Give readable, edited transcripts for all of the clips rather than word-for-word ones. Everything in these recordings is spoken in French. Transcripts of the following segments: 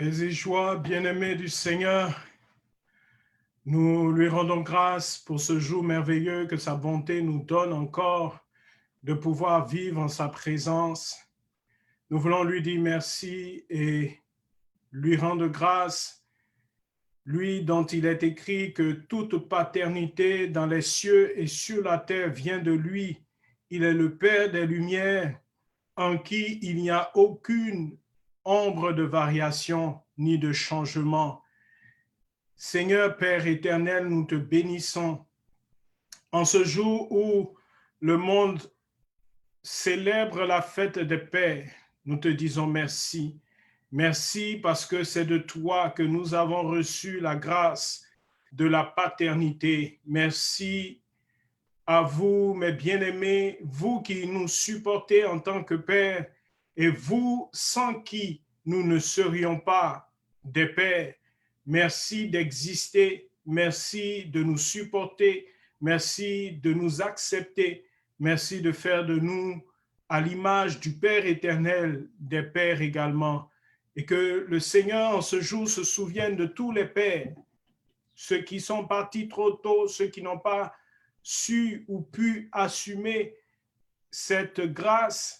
Paix et joie, bien-aimés du Seigneur, nous lui rendons grâce pour ce jour merveilleux que sa bonté nous donne encore de pouvoir vivre en sa présence. Nous voulons lui dire merci et lui rendre grâce, lui dont il est écrit que toute paternité dans les cieux et sur la terre vient de lui. Il est le Père des Lumières, en qui il n'y a aucune ombre de variation ni de changement. Seigneur Père éternel, nous te bénissons. En ce jour où le monde célèbre la fête des pères, nous te disons merci. Merci parce que c'est de toi que nous avons reçu la grâce de la paternité. Merci à vous, mes bien-aimés, vous qui nous supportez en tant que pères, et vous sans qui nous ne serions pas des pères. Merci d'exister, merci de nous supporter, merci de nous accepter, merci de faire de nous, à l'image du Père éternel, des pères également. Et que le Seigneur, en ce jour, se souvienne de tous les pères, ceux qui sont partis trop tôt, ceux qui n'ont pas su ou pu assumer cette grâce,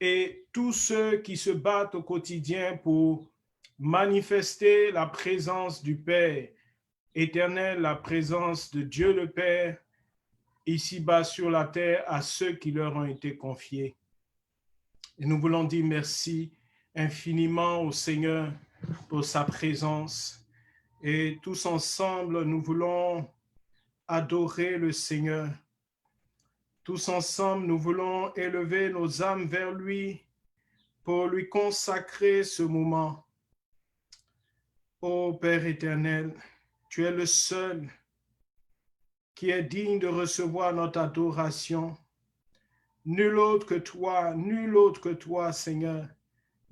et tous ceux qui se battent au quotidien pour manifester la présence du Père éternel, la présence de Dieu le Père, ici-bas sur la terre, à ceux qui leur ont été confiés. Et nous voulons dire merci infiniment au Seigneur pour sa présence. Et tous ensemble, nous voulons adorer le Seigneur. Tous ensemble, nous voulons élever nos âmes vers lui pour lui consacrer ce moment. Ô Père éternel, tu es le seul qui est digne de recevoir notre adoration. Nul autre que toi, Seigneur,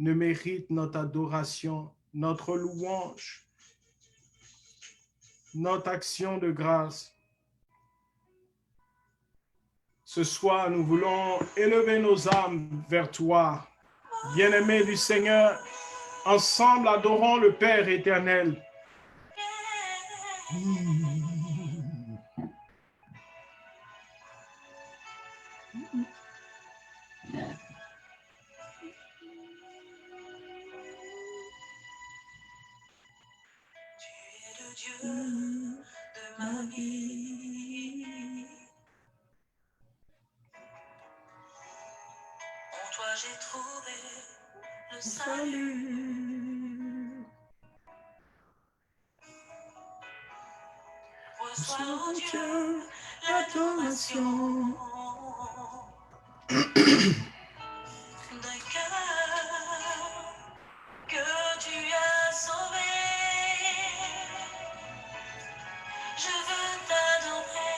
ne mérite notre adoration, notre louange, notre action de grâce. Ce soir, nous voulons élever nos âmes vers toi. Bien-aimés du Seigneur, ensemble adorons le Père éternel. Tu es le Dieu de ma vie. En toi j'ai trouvé le salut. Reçois, oh Dieu, l'adoration d'un cœur que tu as sauvé. Je veux t'adorer.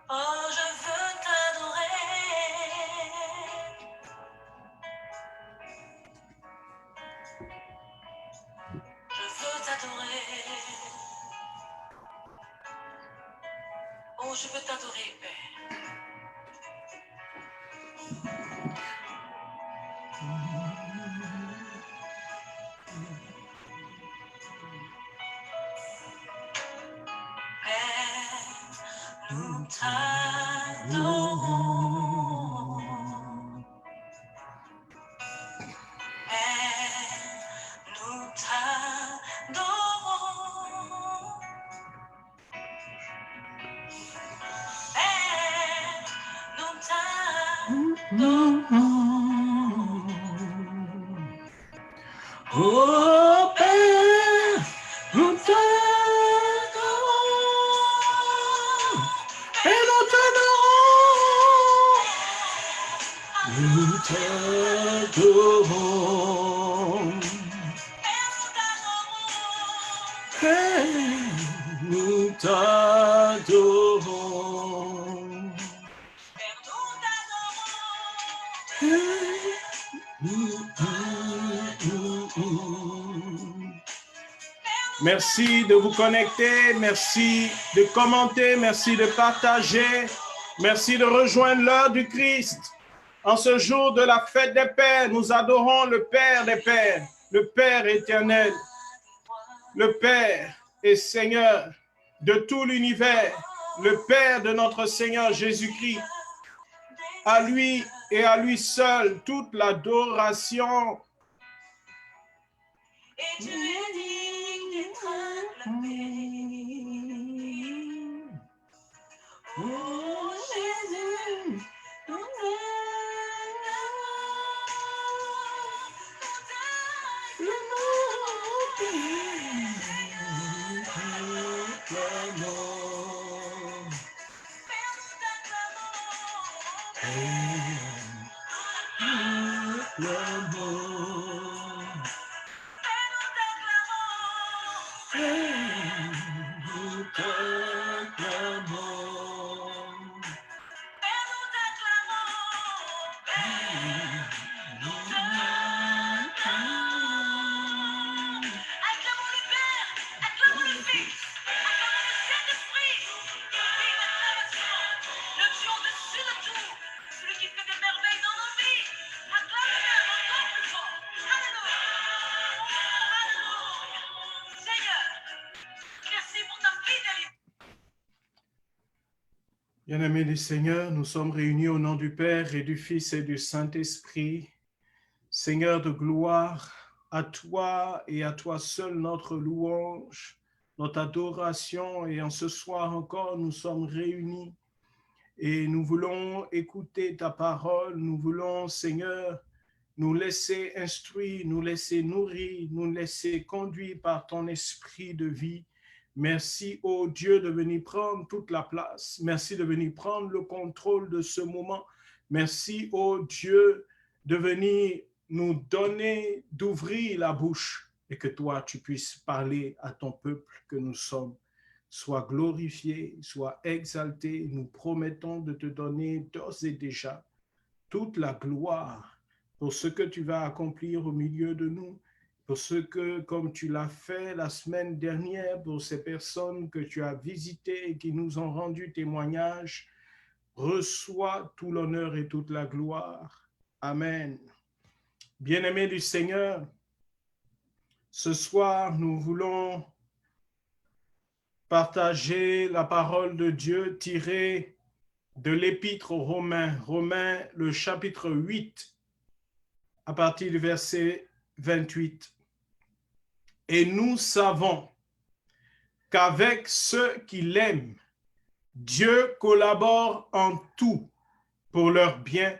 Oh, je veux t'adorer. Je veux t'adorer. Oh, je veux t'adorer, Père. Père, nous t'adorons. Père, nous t'adorons. Père, nous t'adorons. Oh Père, nous t'adorons. Et nous t'adorons. Nous t'adorons. Père, nous t'adorons. Merci de vous connecter, merci de commenter, merci de partager, merci de rejoindre l'heure du Christ. En ce jour de la fête des Pères, nous adorons le Père des Pères, le Père éternel, le Père et Seigneur de tout l'univers, le Père de notre Seigneur Jésus-Christ. À lui et à lui seul toute l'adoration. Et tu es digne d'être acclamé. Oh Jésus, nous Bien-aimés du Seigneur, nous sommes réunis au nom du Père et du Fils et du Saint-Esprit. Seigneur de gloire, à toi et à toi seul notre louange, notre adoration. Et en ce soir encore, nous sommes réunis et nous voulons écouter ta parole. Nous voulons, Seigneur, nous laisser instruire, nous laisser nourrir, nous laisser conduire par ton esprit de vie. Merci, ô Dieu, de venir prendre toute la place. Merci de venir prendre le contrôle de ce moment. Merci, ô Dieu, de venir nous donner, d'ouvrir la bouche et que toi, tu puisses parler à ton peuple que nous sommes. Sois glorifié, sois exalté. Nous promettons de te donner d'ores et déjà toute la gloire pour ce que tu vas accomplir au milieu de nous, pour ce que, comme tu l'as fait la semaine dernière, pour ces personnes que tu as visitées et qui nous ont rendu témoignage, reçois tout l'honneur et toute la gloire. Amen. Bien-aimés du Seigneur, ce soir, nous voulons partager la parole de Dieu tirée de l'Épître aux Romains, Romains le chapitre 8, à partir du verset 28. Et nous savons qu'avec ceux qui l'aiment, Dieu collabore en tout pour leur bien,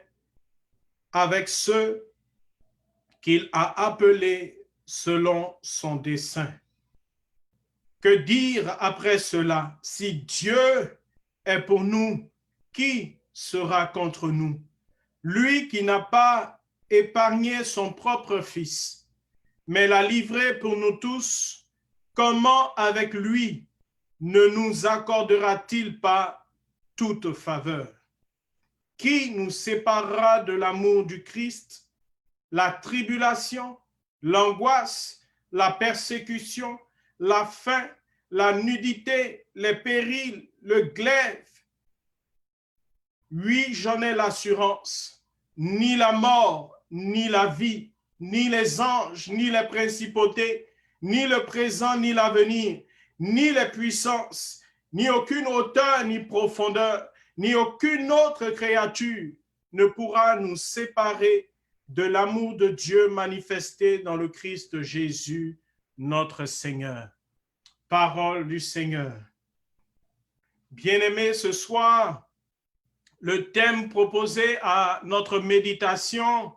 avec ceux qu'il a appelés selon son dessein. Que dire après cela? Si Dieu est pour nous, qui sera contre nous? Lui qui n'a pas épargné son propre Fils, mais l'a livré pour nous tous, comment avec lui ne nous accordera-t-il pas toute faveur? Qui nous séparera de l'amour du Christ? La tribulation, l'angoisse, la persécution, la faim, la nudité, les périls, le glaive. Oui, j'en ai l'assurance. Ni la mort, ni la vie, ni les anges, ni les principautés, ni le présent, ni l'avenir, ni les puissances, ni aucune hauteur, ni profondeur, ni aucune autre créature ne pourra nous séparer de l'amour de Dieu manifesté dans le Christ Jésus, notre Seigneur. Parole du Seigneur. Bien-aimés, ce soir, le thème proposé à notre méditation,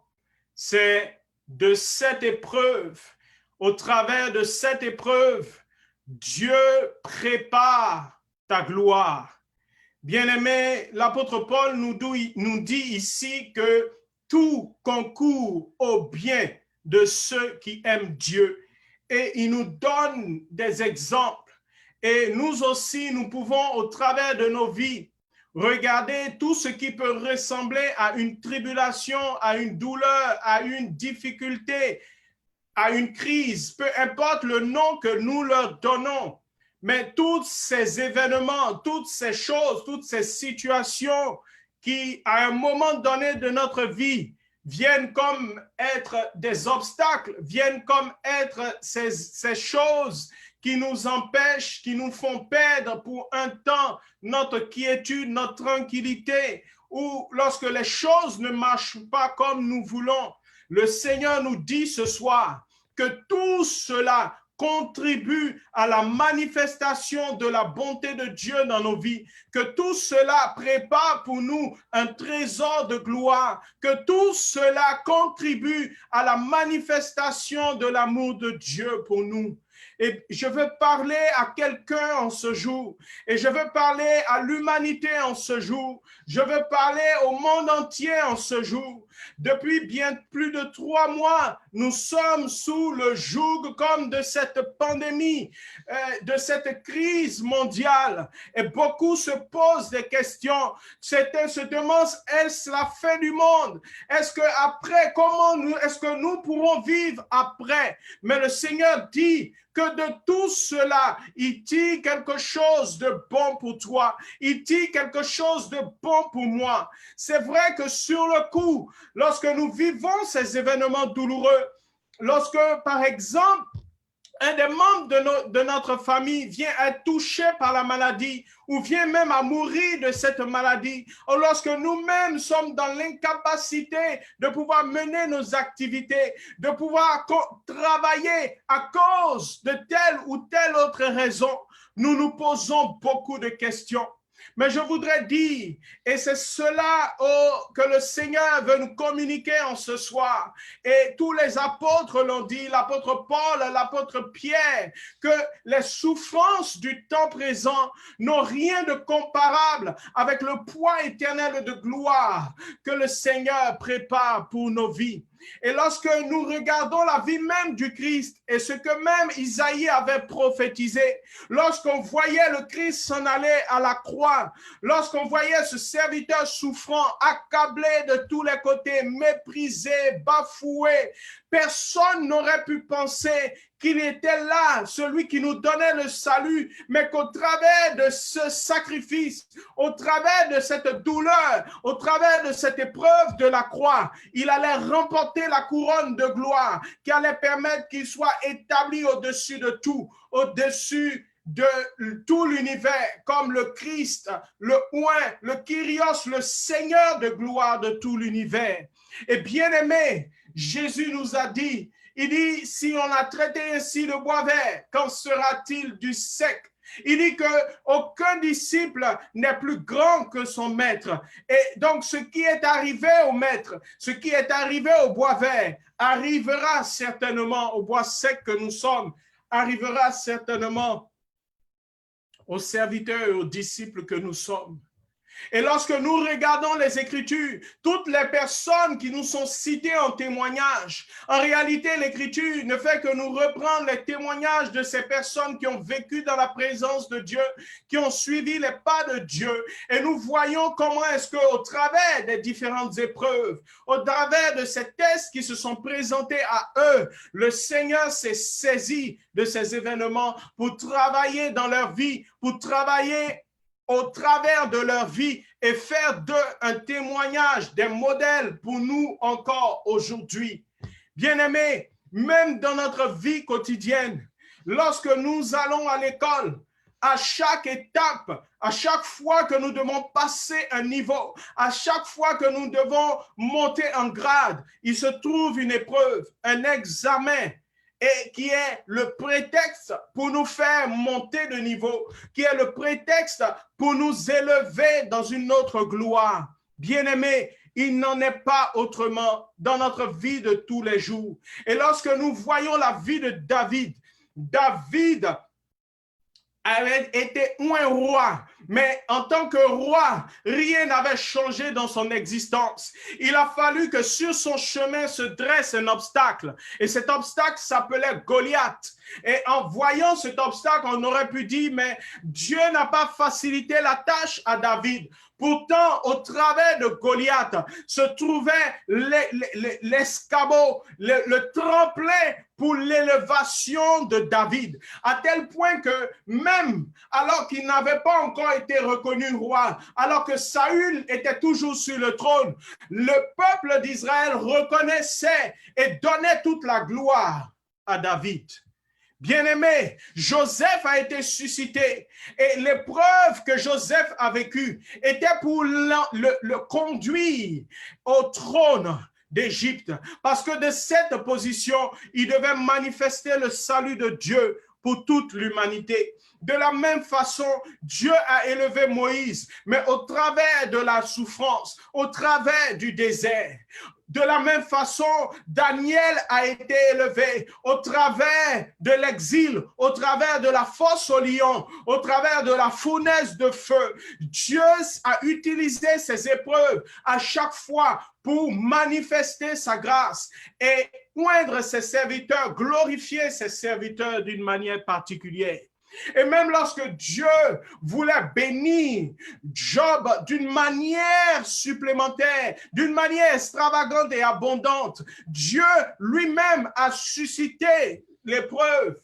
c'est de cette épreuve. Au travers de cette épreuve, Dieu prépare ta gloire. Bien-aimés, l'apôtre Paul nous dit ici que tout concourt au bien de ceux qui aiment Dieu. Et il nous donne des exemples. Et nous aussi, nous pouvons, au travers de nos vies, regarder tout ce qui peut ressembler à une tribulation, à une douleur, à une difficulté, à une crise, peu importe le nom que nous leur donnons. Mais tous ces événements, toutes ces choses, toutes ces situations qui, à un moment donné de notre vie, viennent comme être des obstacles, viennent comme être ces choses qui nous empêchent, qui nous font perdre pour un temps notre quiétude, notre tranquillité, ou lorsque les choses ne marchent pas comme nous voulons. Le Seigneur nous dit ce soir que tout cela contribue à la manifestation de la bonté de Dieu dans nos vies, que tout cela prépare pour nous un trésor de gloire, que tout cela contribue à la manifestation de l'amour de Dieu pour nous. Et je veux parler à quelqu'un en ce jour, et je veux parler à l'humanité en ce jour, je veux parler au monde entier en ce jour. Depuis bien plus de 3 mois, nous sommes sous le joug comme de cette pandémie, de cette crise mondiale. Et beaucoup se posent des questions. Certains se demandent, est-ce la fin du monde? Est-ce que après, est-ce que nous pourrons vivre après? Mais le Seigneur dit que de tout cela, il tire quelque chose de bon pour toi. Il tire quelque chose de bon pour moi. C'est vrai que sur le coup, lorsque nous vivons ces événements douloureux, lorsque, par exemple, un des membres de notre famille vient être touché par la maladie ou vient même à mourir de cette maladie, ou lorsque nous-mêmes sommes dans l'incapacité de pouvoir mener nos activités, de pouvoir travailler à cause de telle ou telle autre raison, nous nous posons beaucoup de questions. Mais je voudrais dire, et c'est cela que le Seigneur veut nous communiquer en ce soir, et tous les apôtres l'ont dit, l'apôtre Paul, l'apôtre Pierre, que les souffrances du temps présent n'ont rien de comparable avec le poids éternel de gloire que le Seigneur prépare pour nos vies. Et lorsque nous regardons la vie même du Christ et ce que même Isaïe avait prophétisé, lorsqu'on voyait le Christ s'en aller à la croix, lorsqu'on voyait ce serviteur souffrant, accablé de tous les côtés, méprisé, bafoué, personne n'aurait pu penser qu'il était là, celui qui nous donnait le salut, mais qu'au travers de ce sacrifice, au travers de cette douleur, au travers de cette épreuve de la croix, il allait remporter la couronne de gloire qui allait permettre qu'il soit établi au-dessus de tout, au-dessus de tout l'univers, comme le Christ, le oint, le Kyrios, le Seigneur de gloire de tout l'univers. Et bien aimé, Jésus nous a dit, il dit, si on a traité ainsi le bois vert, qu'en sera-t-il du sec? Il dit qu'aucun disciple n'est plus grand que son maître. Et donc, ce qui est arrivé au maître, ce qui est arrivé au bois vert, arrivera certainement au bois sec que nous sommes, arrivera certainement aux serviteurs et aux disciples que nous sommes. Et lorsque nous regardons les Écritures, toutes les personnes qui nous sont citées en témoignage, en réalité, l'Écriture ne fait que nous reprendre les témoignages de ces personnes qui ont vécu dans la présence de Dieu, qui ont suivi les pas de Dieu. Et nous voyons comment est-ce qu'au travers des différentes épreuves, au travers de ces tests qui se sont présentés à eux, le Seigneur s'est saisi de ces événements pour travailler dans leur vie, pour travailler au travers de leur vie et faire d'eux un témoignage, des modèles pour nous encore aujourd'hui. Bien-aimés, même dans notre vie quotidienne, lorsque nous allons à l'école, à chaque étape, à chaque fois que nous devons passer un niveau, à chaque fois que nous devons monter en grade, il se trouve une épreuve, un examen, et qui est le prétexte pour nous faire monter de niveau, qui est le prétexte pour nous élever dans une autre gloire. Bien-aimés, il n'en est pas autrement dans notre vie de tous les jours. Et lorsque nous voyons la vie de David, David avait été un roi, mais en tant que roi, rien n'avait changé dans son existence. Il a fallu que sur son chemin se dresse un obstacle, et cet obstacle s'appelait Goliath. Et en voyant cet obstacle, on aurait pu dire, mais Dieu n'a pas facilité la tâche à David. Pourtant, au travers de Goliath se trouvait l'escabeau, le tremplin pour l'élévation de David, à tel point que même alors qu'il n'avait pas encore été reconnu roi, alors que Saül était toujours sur le trône, le peuple d'Israël reconnaissait et donnait toute la gloire à David. Bien-aimé, Joseph a été suscité et l'épreuve que Joseph a vécue était pour le conduire au trône d'Égypte, parce que de cette position, il devait manifester le salut de Dieu pour toute l'humanité. De la même façon, Dieu a élevé Moïse, mais au travers de la souffrance, au travers du désert. De la même façon, Daniel a été élevé au travers de l'exil, au travers de la fosse au lion, au travers de la fournaise de feu. Dieu a utilisé ces épreuves à chaque fois pour manifester sa grâce et oindre ses serviteurs, glorifier ses serviteurs d'une manière particulière. Et même lorsque Dieu voulait bénir Job d'une manière supplémentaire, d'une manière extravagante et abondante, Dieu lui-même a suscité l'épreuve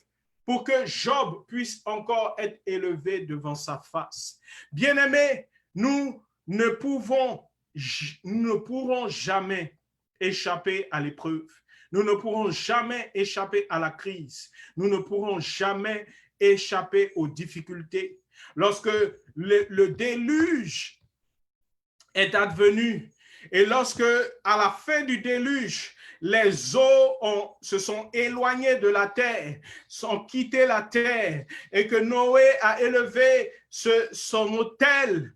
pour que Job puisse encore être élevé devant sa face. Bien-aimés, nous ne pourrons jamais échapper à l'épreuve. Nous ne pourrons jamais échapper à la crise. Nous ne pourrons jamais échapper aux difficultés. Lorsque le déluge est advenu et lorsque à la fin du déluge, les eaux se sont éloignées de la terre, ont quitté la terre et que Noé a élevé son autel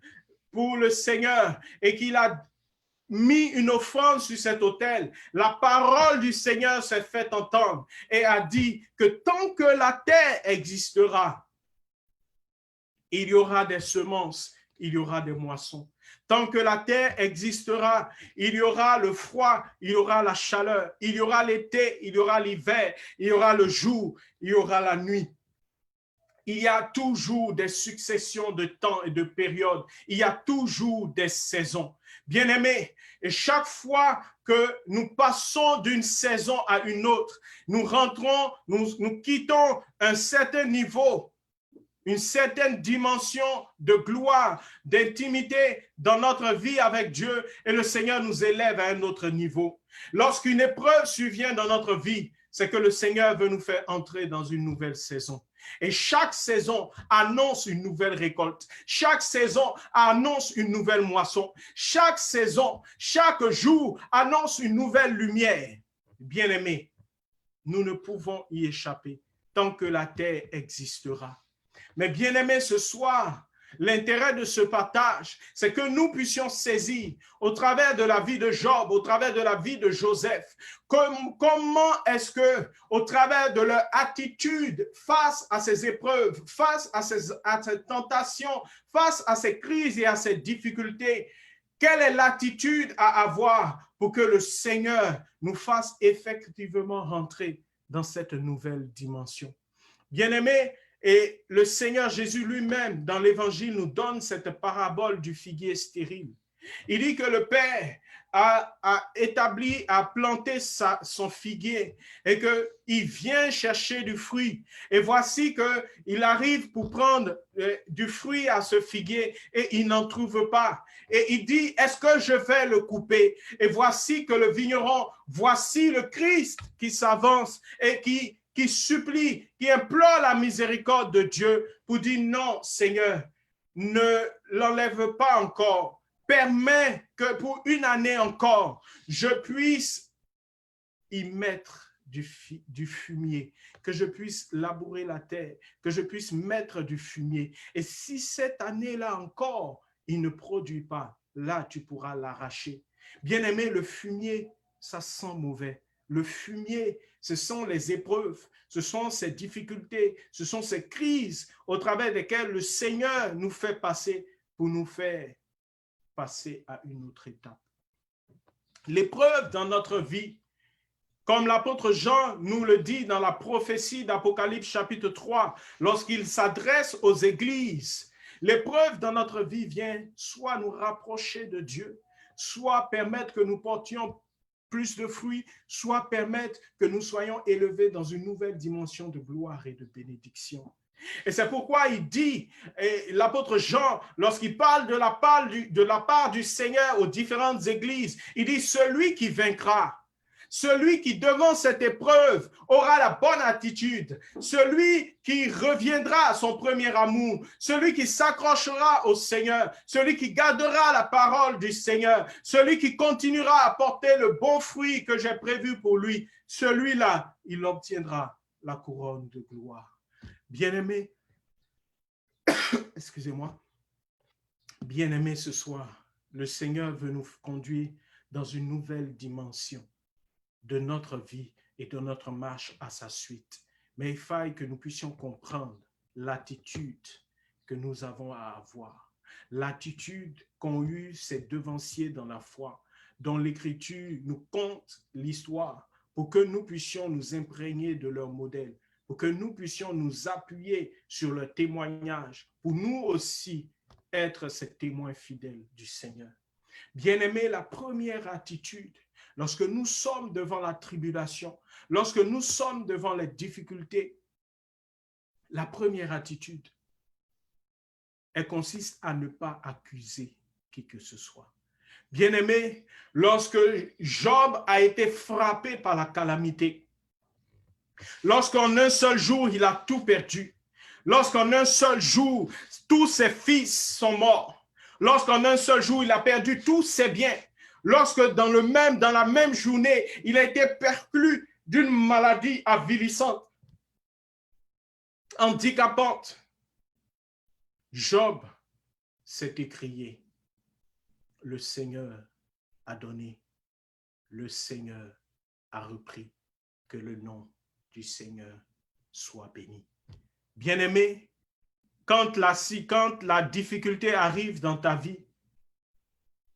pour le Seigneur et qu'il a mis une offrande sur cet autel, la parole du Seigneur s'est fait entendre et a dit que tant que la terre existera, il y aura des semences, il y aura des moissons. Tant que la terre existera, il y aura le froid, il y aura la chaleur, il y aura l'été, il y aura l'hiver, il y aura le jour, il y aura la nuit. Il y a toujours des successions de temps et de périodes. Il y a toujours des saisons. Bien-aimés, et chaque fois que nous passons d'une saison à une autre, nous rentrons, nous quittons un certain niveau, une certaine dimension de gloire, d'intimité dans notre vie avec Dieu et le Seigneur nous élève à un autre niveau. Lorsqu'une épreuve survient dans notre vie, c'est que le Seigneur veut nous faire entrer dans une nouvelle saison. Et chaque saison annonce une nouvelle récolte. Chaque saison annonce une nouvelle moisson. Chaque saison, chaque jour annonce une nouvelle lumière. Bien-aimés, nous ne pouvons y échapper tant que la terre existera. Mais bien-aimés, ce soir, l'intérêt de ce partage, c'est que nous puissions saisir au travers de la vie de Job, au travers de la vie de Joseph, comment est-ce que, au travers de leur attitude face à ces épreuves, face à ces tentations, face à ces crises et à ces difficultés, quelle est l'attitude à avoir pour que le Seigneur nous fasse effectivement rentrer dans cette nouvelle dimension? Bien-aimés, et le Seigneur Jésus lui-même, dans l'Évangile, nous donne cette parabole du figuier stérile. Il dit que le Père a établi, a planté son figuier et qu'il vient chercher du fruit. Et voici qu'il arrive pour prendre du fruit à ce figuier et il n'en trouve pas. Et il dit, est-ce que je vais le couper? Et voici que le vigneron, voici le Christ qui s'avance et qui supplie, qui implore la miséricorde de Dieu pour dire non, Seigneur, ne l'enlève pas encore. Permets que pour une année encore, je puisse y mettre du fumier, que je puisse labourer la terre, que je puisse mettre du fumier. Et si cette année-là encore, il ne produit pas, là, tu pourras l'arracher. Bien-aimé, le fumier, ça sent mauvais. Le fumier, ce sont les épreuves, ce sont ces difficultés, ce sont ces crises au travers desquelles le Seigneur nous fait passer pour nous faire passer à une autre étape. L'épreuve dans notre vie, comme l'apôtre Jean nous le dit dans la prophétie d'Apocalypse chapitre 3, lorsqu'il s'adresse aux églises, L'épreuve dans notre vie vient soit nous rapprocher de Dieu, soit permettre que nous portions plus de fruits, soit permettre que nous soyons élevés dans une nouvelle dimension de gloire et de bénédiction. Et c'est pourquoi il dit, l'apôtre Jean, lorsqu'il parle de la part du Seigneur aux différentes églises, il dit, celui qui vaincra, celui qui, devant cette épreuve, aura la bonne attitude, celui qui reviendra à son premier amour, celui qui s'accrochera au Seigneur, celui qui gardera la parole du Seigneur, celui qui continuera à porter le bon fruit que j'ai prévu pour lui, celui-là, il obtiendra la couronne de gloire. Bien-aimés, excusez-moi, bien-aimés, ce soir, le Seigneur veut nous conduire dans une nouvelle dimension de notre vie et de notre marche à sa suite. Mais il faille que nous puissions comprendre l'attitude que nous avons à avoir, l'attitude qu'ont eu ces devanciers dans la foi, dont l'Écriture nous conte l'histoire, pour que nous puissions nous imprégner de leur modèle, pour que nous puissions nous appuyer sur leur témoignage, pour nous aussi être ces témoins fidèles du Seigneur. Bien-aimés, la première attitude, lorsque nous sommes devant la tribulation, lorsque nous sommes devant les difficultés, la première attitude, elle consiste à ne pas accuser qui que ce soit. Bien-aimé, lorsque Job a été frappé par la calamité, lorsqu'en un seul jour, il a tout perdu, lorsqu'en un seul jour, tous ses fils sont morts, lorsqu'en un seul jour, il a perdu tous ses biens, lorsque dans la même journée, il a été perclus d'une maladie avilissante, handicapante, Job s'est écrié, le Seigneur a donné, le Seigneur a repris, que le nom du Seigneur soit béni. Bien-aimé, quand la difficulté arrive dans ta vie,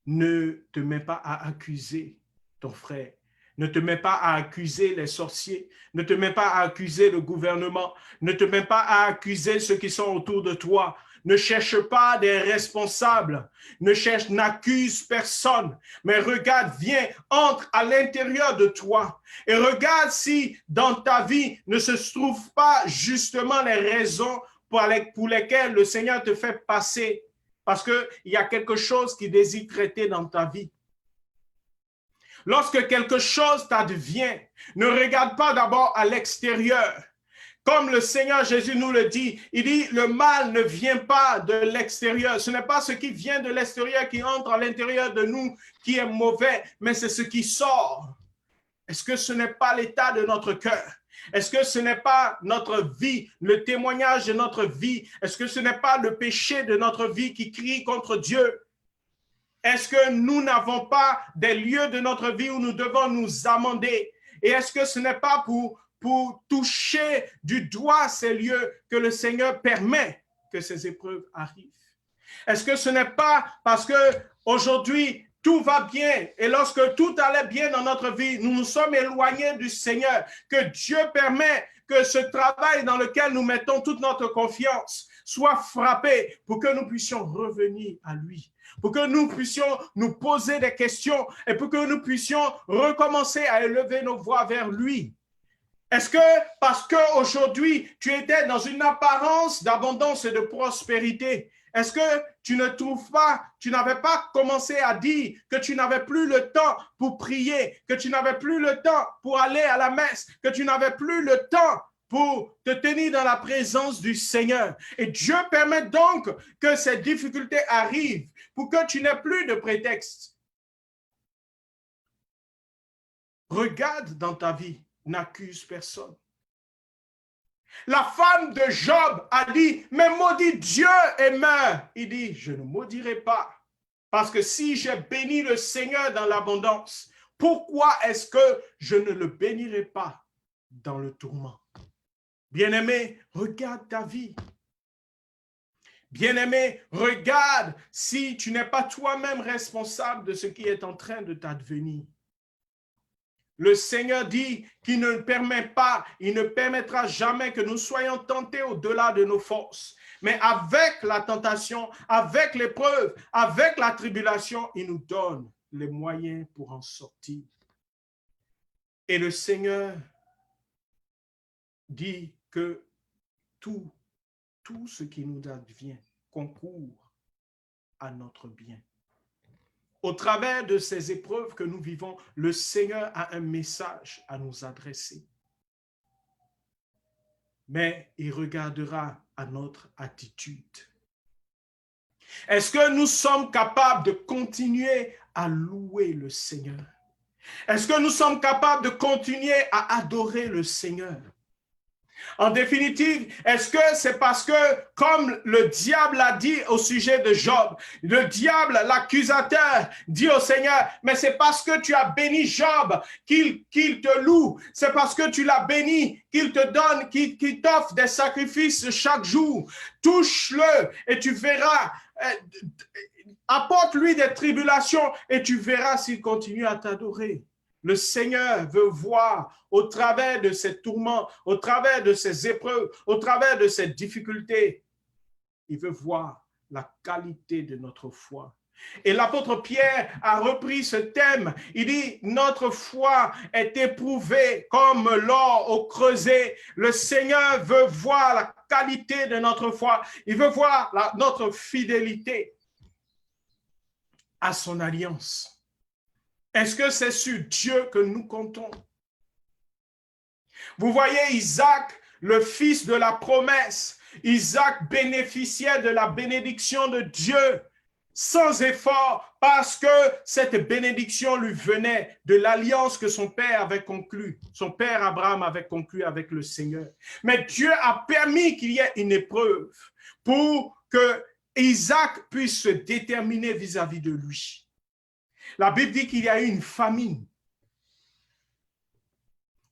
ne te mets pas à accuser ton frère, ne te mets pas à accuser les sorciers, ne te mets pas à accuser le gouvernement, ne te mets pas à accuser ceux qui sont autour de toi. Ne cherche pas des responsables, n'accuse personne, mais regarde, viens, entre à l'intérieur de toi et regarde si dans ta vie ne se trouvent pas justement les raisons pour lesquelles le Seigneur te fait passer, parce qu'il y a quelque chose qu'il désire traiter dans ta vie. Lorsque quelque chose t'advient, ne regarde pas d'abord à l'extérieur. Comme le Seigneur Jésus nous le dit, il dit, le mal ne vient pas de l'extérieur. Ce n'est pas ce qui vient de l'extérieur qui entre à l'intérieur de nous qui est mauvais, mais c'est ce qui sort. Est-ce que ce n'est pas l'état de notre cœur? Est-ce que ce n'est pas notre vie, le témoignage de notre vie? Est-ce que ce n'est pas le péché de notre vie qui crie contre Dieu? Est-ce que nous n'avons pas des lieux de notre vie où nous devons nous amender? Et est-ce que ce n'est pas pour toucher du doigt ces lieux que le Seigneur permet que ces épreuves arrivent? Est-ce que ce n'est pas parce que aujourd'hui tout va bien et lorsque tout allait bien dans notre vie, nous nous sommes éloignés du Seigneur, que Dieu permet que ce travail dans lequel nous mettons toute notre confiance soit frappé pour que nous puissions revenir à lui, pour que nous puissions nous poser des questions et pour que nous puissions recommencer à élever nos voix vers lui? Est-ce que parce qu'aujourd'hui, tu étais dans une apparence d'abondance et de prospérité, est-ce que tu ne trouves pas, tu n'avais pas commencé à dire que tu n'avais plus le temps pour prier, que tu n'avais plus le temps pour aller à la messe, que tu n'avais plus le temps pour te tenir dans la présence du Seigneur? Et Dieu permet donc que ces difficultés arrivent pour que tu n'aies plus de prétexte. Regarde dans ta vie. N'accuse personne. La femme de Job a dit, mais maudit Dieu et meurt. Il dit, je ne maudirai pas, parce que si j'ai béni le Seigneur dans l'abondance, pourquoi est-ce que je ne le bénirai pas dans le tourment? Bien-aimé, regarde ta vie. Bien-aimé, regarde si tu n'es pas toi-même responsable de ce qui est en train de t'advenir. Le Seigneur dit qu'il ne permet pas, il ne permettra jamais que nous soyons tentés au-delà de nos forces. Mais avec la tentation, avec l'épreuve, avec la tribulation, il nous donne les moyens pour en sortir. Et le Seigneur dit que tout ce qui nous advient concourt à notre bien. Au travers de ces épreuves que nous vivons, le Seigneur a un message à nous adresser. Mais il regardera à notre attitude. Est-ce que nous sommes capables de continuer à louer le Seigneur? Est-ce que nous sommes capables de continuer à adorer le Seigneur? En définitive, est-ce que c'est parce que, comme le diable a dit au sujet de Job, le diable, l'accusateur, dit au Seigneur, mais c'est parce que tu as béni Job qu'il te loue, c'est parce que tu l'as béni qu'il te donne, qu'il t'offre des sacrifices chaque jour. Touche-le et tu verras, apporte-lui des tribulations et tu verras s'il continue à t'adorer. Le Seigneur veut voir au travers de ces tourments, au travers de ces épreuves, au travers de ces difficultés. Il veut voir la qualité de notre foi. Et l'apôtre Pierre a repris ce thème. Il dit, notre foi est éprouvée comme l'or au creuset. Le Seigneur veut voir la qualité de notre foi. Il veut voir notre fidélité à son alliance. Est-ce que c'est sur Dieu que nous comptons? Vous voyez Isaac, le fils de la promesse. Isaac bénéficiait de la bénédiction de Dieu sans effort parce que cette bénédiction lui venait de l'alliance que son père avait conclue. Son père Abraham avait conclu avec le Seigneur. Mais Dieu a permis qu'il y ait une épreuve pour que Isaac puisse se déterminer vis-à-vis de lui. La Bible dit qu'il y a eu une famine.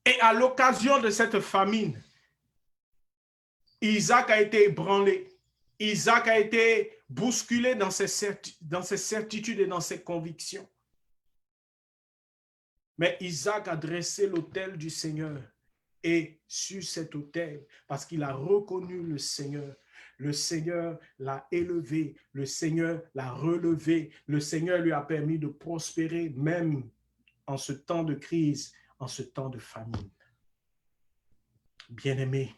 Et à l'occasion de cette famine, Isaac a été ébranlé. Isaac a été bousculé dans ses certitudes et dans ses convictions. Mais Isaac a dressé l'autel du Seigneur. Et sur cet autel, parce qu'il a reconnu le Seigneur l'a élevé, le Seigneur l'a relevé, le Seigneur lui a permis de prospérer même en ce temps de crise, en ce temps de famine. Bien-aimé,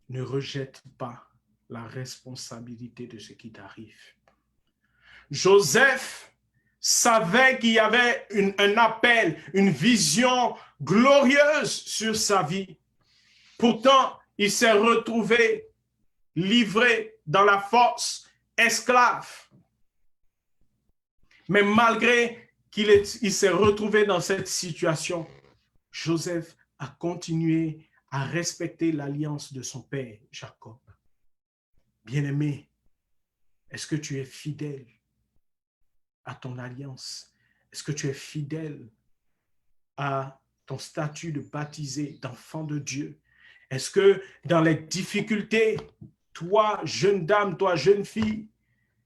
ne rejette pas la responsabilité de ce qui t'arrive. Joseph savait qu'il y avait un appel, une vision glorieuse sur sa vie. Pourtant, il s'est retrouvé livré dans la force, esclave. Mais malgré qu'il s'est retrouvé dans cette situation, Joseph a continué à respecter l'alliance de son père, Jacob. Bien-aimé, est-ce que tu es fidèle à ton alliance? Est-ce que tu es fidèle à ton statut de baptisé, d'enfant de Dieu? Est-ce que dans les difficultés, toi, jeune dame, toi, jeune fille,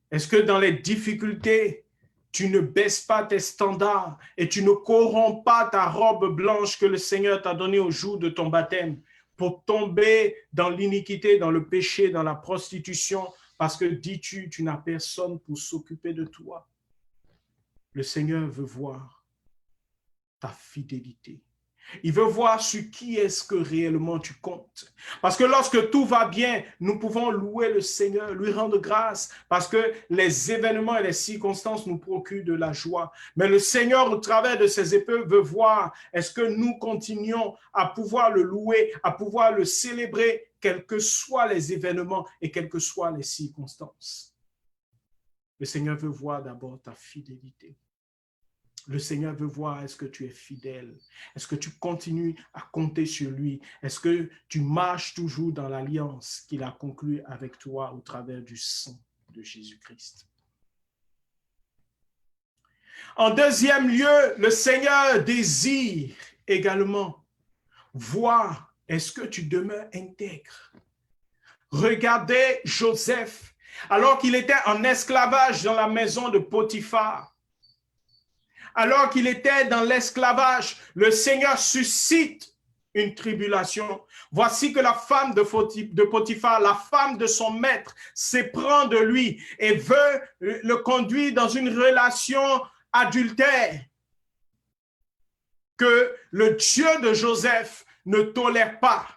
est-ce que dans les difficultés, tu ne baisses pas tes standards et tu ne corromps pas ta robe blanche que le Seigneur t'a donnée au jour de ton baptême pour tomber dans l'iniquité, dans le péché, dans la prostitution, parce que, dis-tu, tu n'as personne pour s'occuper de toi? Le Seigneur veut voir ta fidélité. Il veut voir sur qui est-ce que réellement tu comptes. Parce que lorsque tout va bien, nous pouvons louer le Seigneur, lui rendre grâce, parce que les événements et les circonstances nous procurent de la joie. Mais le Seigneur, au travers de ces épreuves, veut voir est-ce que nous continuons à pouvoir le louer, à pouvoir le célébrer, quels que soient les événements et quelles que soient les circonstances. Le Seigneur veut voir d'abord ta fidélité. Le Seigneur veut voir, est-ce que tu es fidèle? Est-ce que tu continues à compter sur lui? Est-ce que tu marches toujours dans l'alliance qu'il a conclue avec toi au travers du sang de Jésus-Christ? En deuxième lieu, le Seigneur désire également voir, est-ce que tu demeures intègre? Regardez Joseph, alors qu'il était en esclavage dans la maison de Potiphar. Alors qu'il était dans l'esclavage, le Seigneur suscite une tribulation. Voici que la femme de Potiphar, la femme de son maître, s'éprend de lui et veut le conduire dans une relation adultère que le Dieu de Joseph ne tolère pas.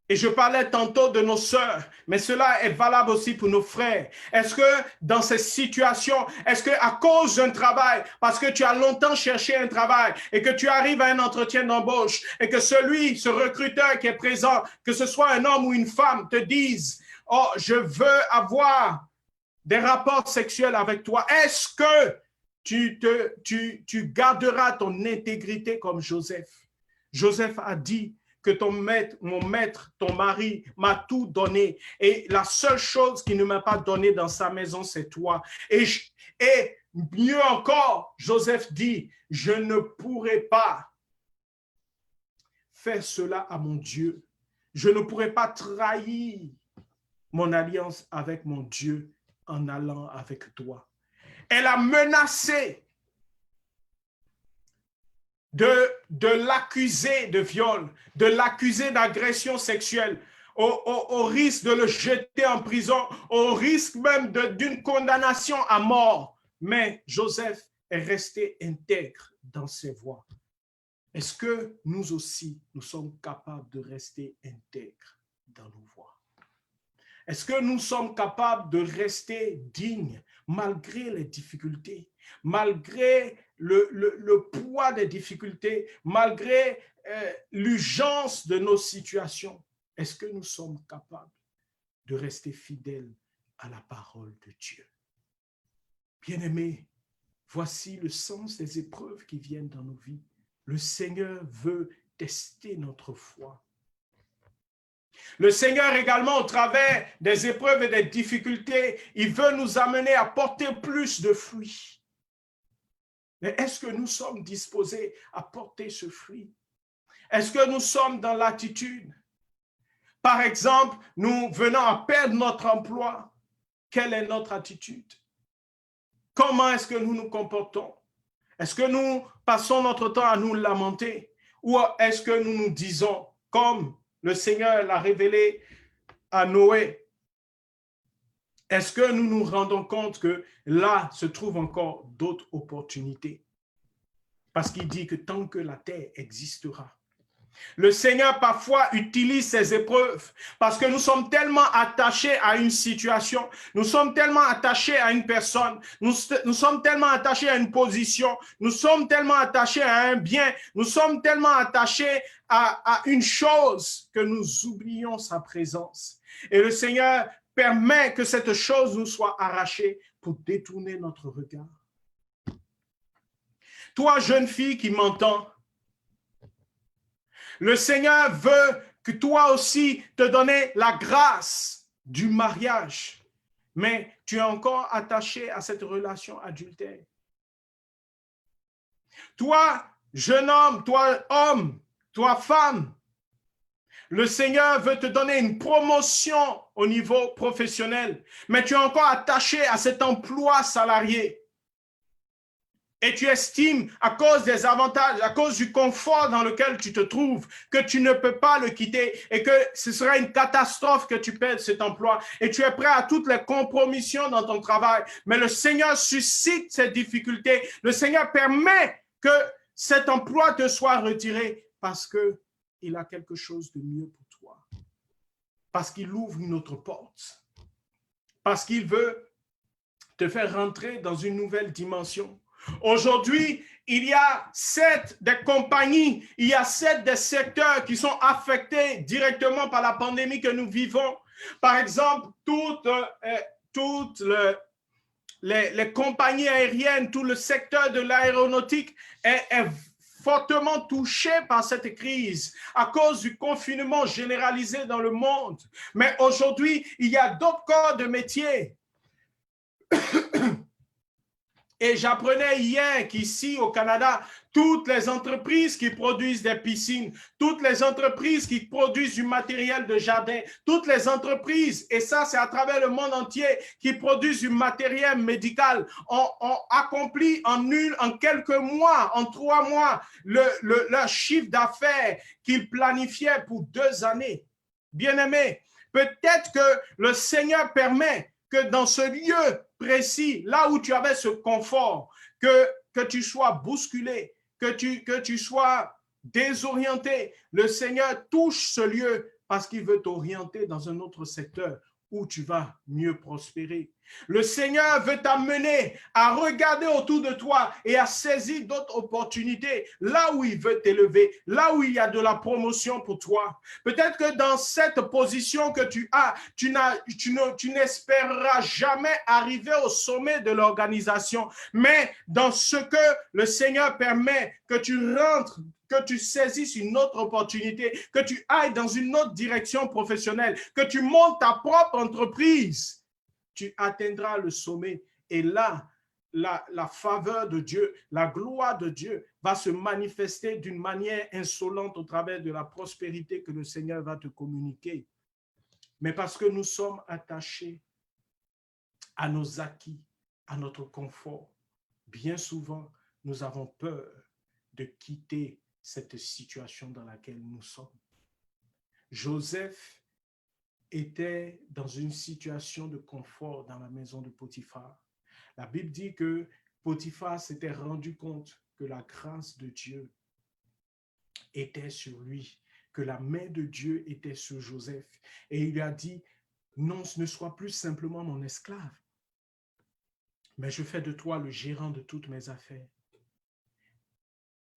Et je parlais tantôt de nos sœurs, mais cela est valable aussi pour nos frères. Est-ce que dans ces situations, est-ce qu'à cause d'un travail, parce que tu as longtemps cherché un travail et que tu arrives à un entretien d'embauche et que ce recruteur qui est présent, que ce soit un homme ou une femme, te dise « Oh, je veux avoir des rapports sexuels avec toi. » Est-ce que tu garderas ton intégrité comme Joseph? Joseph a dit que mon maître, ton mari, m'a tout donné. Et la seule chose qu'il ne m'a pas donné dans sa maison, c'est toi. Et mieux encore, Joseph dit, je ne pourrai pas faire cela à mon Dieu. Je ne pourrai pas trahir mon alliance avec mon Dieu en allant avec toi. Elle a menacé de l'accuser de viol, de l'accuser d'agression sexuelle, au risque de le jeter en prison, au risque même d'une condamnation à mort. Mais Joseph est resté intègre dans ses voies. Est-ce que nous aussi, nous sommes capables de rester intègres dans nos voies? Est-ce que nous sommes capables de rester dignes malgré les difficultés, malgré le poids des difficultés, malgré l'urgence de nos situations? Est-ce que nous sommes capables de rester fidèles à la parole de Dieu? Bien-aimés, voici le sens des épreuves qui viennent dans nos vies. Le Seigneur veut tester notre foi. Le Seigneur également, au travers des épreuves et des difficultés, il veut nous amener à porter plus de fruits. Mais est-ce que nous sommes disposés à porter ce fruit? Est-ce que nous sommes dans l'attitude? Par exemple, nous venons à perdre notre emploi. Quelle est notre attitude? Comment est-ce que nous nous comportons? Est-ce que nous passons notre temps à nous lamenter? Ou est-ce que nous nous disons, comme le Seigneur l'a révélé à Noé, est-ce que nous nous rendons compte que là se trouvent encore d'autres opportunités? Parce qu'il dit que tant que la terre existera, le Seigneur parfois utilise ces épreuves parce que nous sommes tellement attachés à une situation, nous sommes tellement attachés à une personne, nous sommes tellement attachés à une position, nous sommes tellement attachés à un bien, nous sommes tellement attachés à une chose que nous oublions sa présence. Et le Seigneur permet que cette chose nous soit arrachée pour détourner notre regard. Toi, jeune fille qui m'entends, le Seigneur veut que toi aussi te donne la grâce du mariage, mais tu es encore attaché à cette relation adultère. Toi, jeune homme, toi, homme, toi, femme, le Seigneur veut te donner une promotion au niveau professionnel, mais tu es encore attaché à cet emploi salarié. Et tu estimes, à cause des avantages, à cause du confort dans lequel tu te trouves, que tu ne peux pas le quitter et que ce sera une catastrophe que tu perdes cet emploi. Et tu es prêt à toutes les compromissions dans ton travail. Mais le Seigneur suscite ces difficultés. Le Seigneur permet que cet emploi te soit retiré parce qu'il a quelque chose de mieux pour toi. Parce qu'il ouvre une autre porte. Parce qu'il veut te faire rentrer dans une nouvelle dimension. Aujourd'hui, il y a 7 des compagnies, il y a 7 des secteurs qui sont affectés directement par la pandémie que nous vivons. Par exemple, toutes les compagnies aériennes, tout le secteur de l'aéronautique est fortement touché par cette crise à cause du confinement généralisé dans le monde. Mais aujourd'hui, il y a d'autres corps de métier Et j'apprenais hier qu'ici au Canada, toutes les entreprises qui produisent des piscines, toutes les entreprises qui produisent du matériel de jardin, toutes les entreprises, et ça c'est à travers le monde entier, qui produisent du matériel médical, ont accompli en quelques mois, en 3 mois, leur chiffre d'affaires qu'ils planifiaient pour 2 années. Bien-aimés, peut-être que le Seigneur permet que dans ce lieu précis, là où tu avais ce confort, que tu sois bousculé, que tu sois désorienté. Le Seigneur touche ce lieu parce qu'il veut t'orienter dans un autre secteur où tu vas mieux prospérer. Le Seigneur veut t'amener à regarder autour de toi et à saisir d'autres opportunités là où il veut t'élever, là où il y a de la promotion pour toi. Peut-être que dans cette position que tu as, tu n'espéreras jamais arriver au sommet de l'organisation, mais dans ce que le Seigneur permet que tu rentres, que tu saisisses une autre opportunité, que tu ailles dans une autre direction professionnelle, que tu montes ta propre entreprise, tu atteindras le sommet. Et là, la faveur de Dieu, la gloire de Dieu va se manifester d'une manière insolente au travers de la prospérité que le Seigneur va te communiquer. Mais parce que nous sommes attachés à nos acquis, à notre confort, bien souvent, nous avons peur de quitter cette situation dans laquelle nous sommes. Joseph était dans une situation de confort dans la maison de Potiphar. La Bible dit que Potiphar s'était rendu compte que la grâce de Dieu était sur lui, que la main de Dieu était sur Joseph. Et il lui a dit, non, ne sois plus simplement mon esclave, mais je fais de toi le gérant de toutes mes affaires.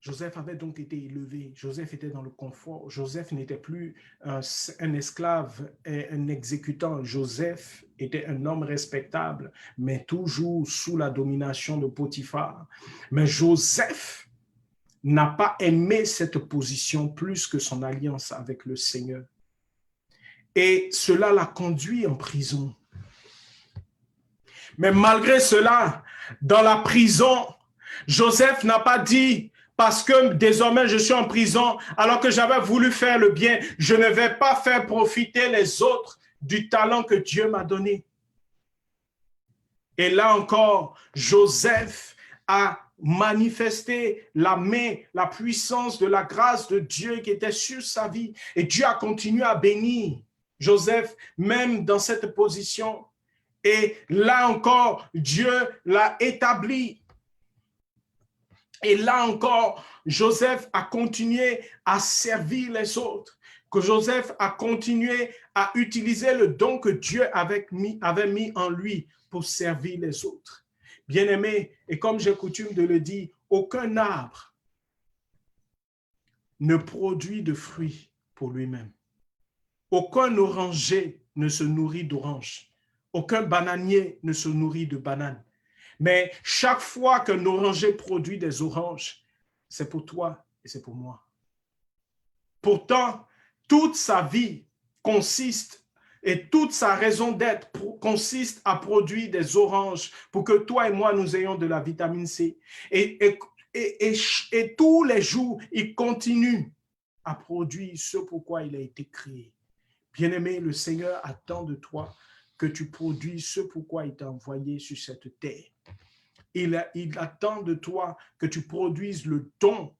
Joseph avait donc été élevé. Joseph était dans le confort. Joseph n'était plus un esclave et un exécutant. Joseph était un homme respectable, mais toujours sous la domination de Potiphar. Mais Joseph n'a pas aimé cette position plus que son alliance avec le Seigneur. Et cela l'a conduit en prison. Mais malgré cela, dans la prison, Joseph n'a pas dit, parce que désormais je suis en prison, alors que j'avais voulu faire le bien, je ne vais pas faire profiter les autres du talent que Dieu m'a donné. Et là encore, Joseph a manifesté la main, la puissance de la grâce de Dieu qui était sur sa vie. Et Dieu a continué à bénir Joseph, même dans cette position. Et là encore, Dieu l'a établi. Et là encore, Joseph a continué à servir les autres. Que Joseph a continué à utiliser le don que Dieu avait mis en lui pour servir les autres. Bien-aimés, et comme j'ai coutume de le dire, aucun arbre ne produit de fruits pour lui-même. Aucun oranger ne se nourrit d'oranges. Aucun bananier ne se nourrit de bananes. Mais chaque fois qu'un oranger produit des oranges, c'est pour toi et c'est pour moi. Pourtant, toute sa vie consiste et toute sa raison d'être consiste à produire des oranges pour que toi et moi, nous ayons de la vitamine C. Et tous les jours, il continue à produire ce pourquoi il a été créé. Bien-aimé, le Seigneur attend de toi que tu produises ce pourquoi il t'a envoyé sur cette terre. Il attend de toi que tu produises le don,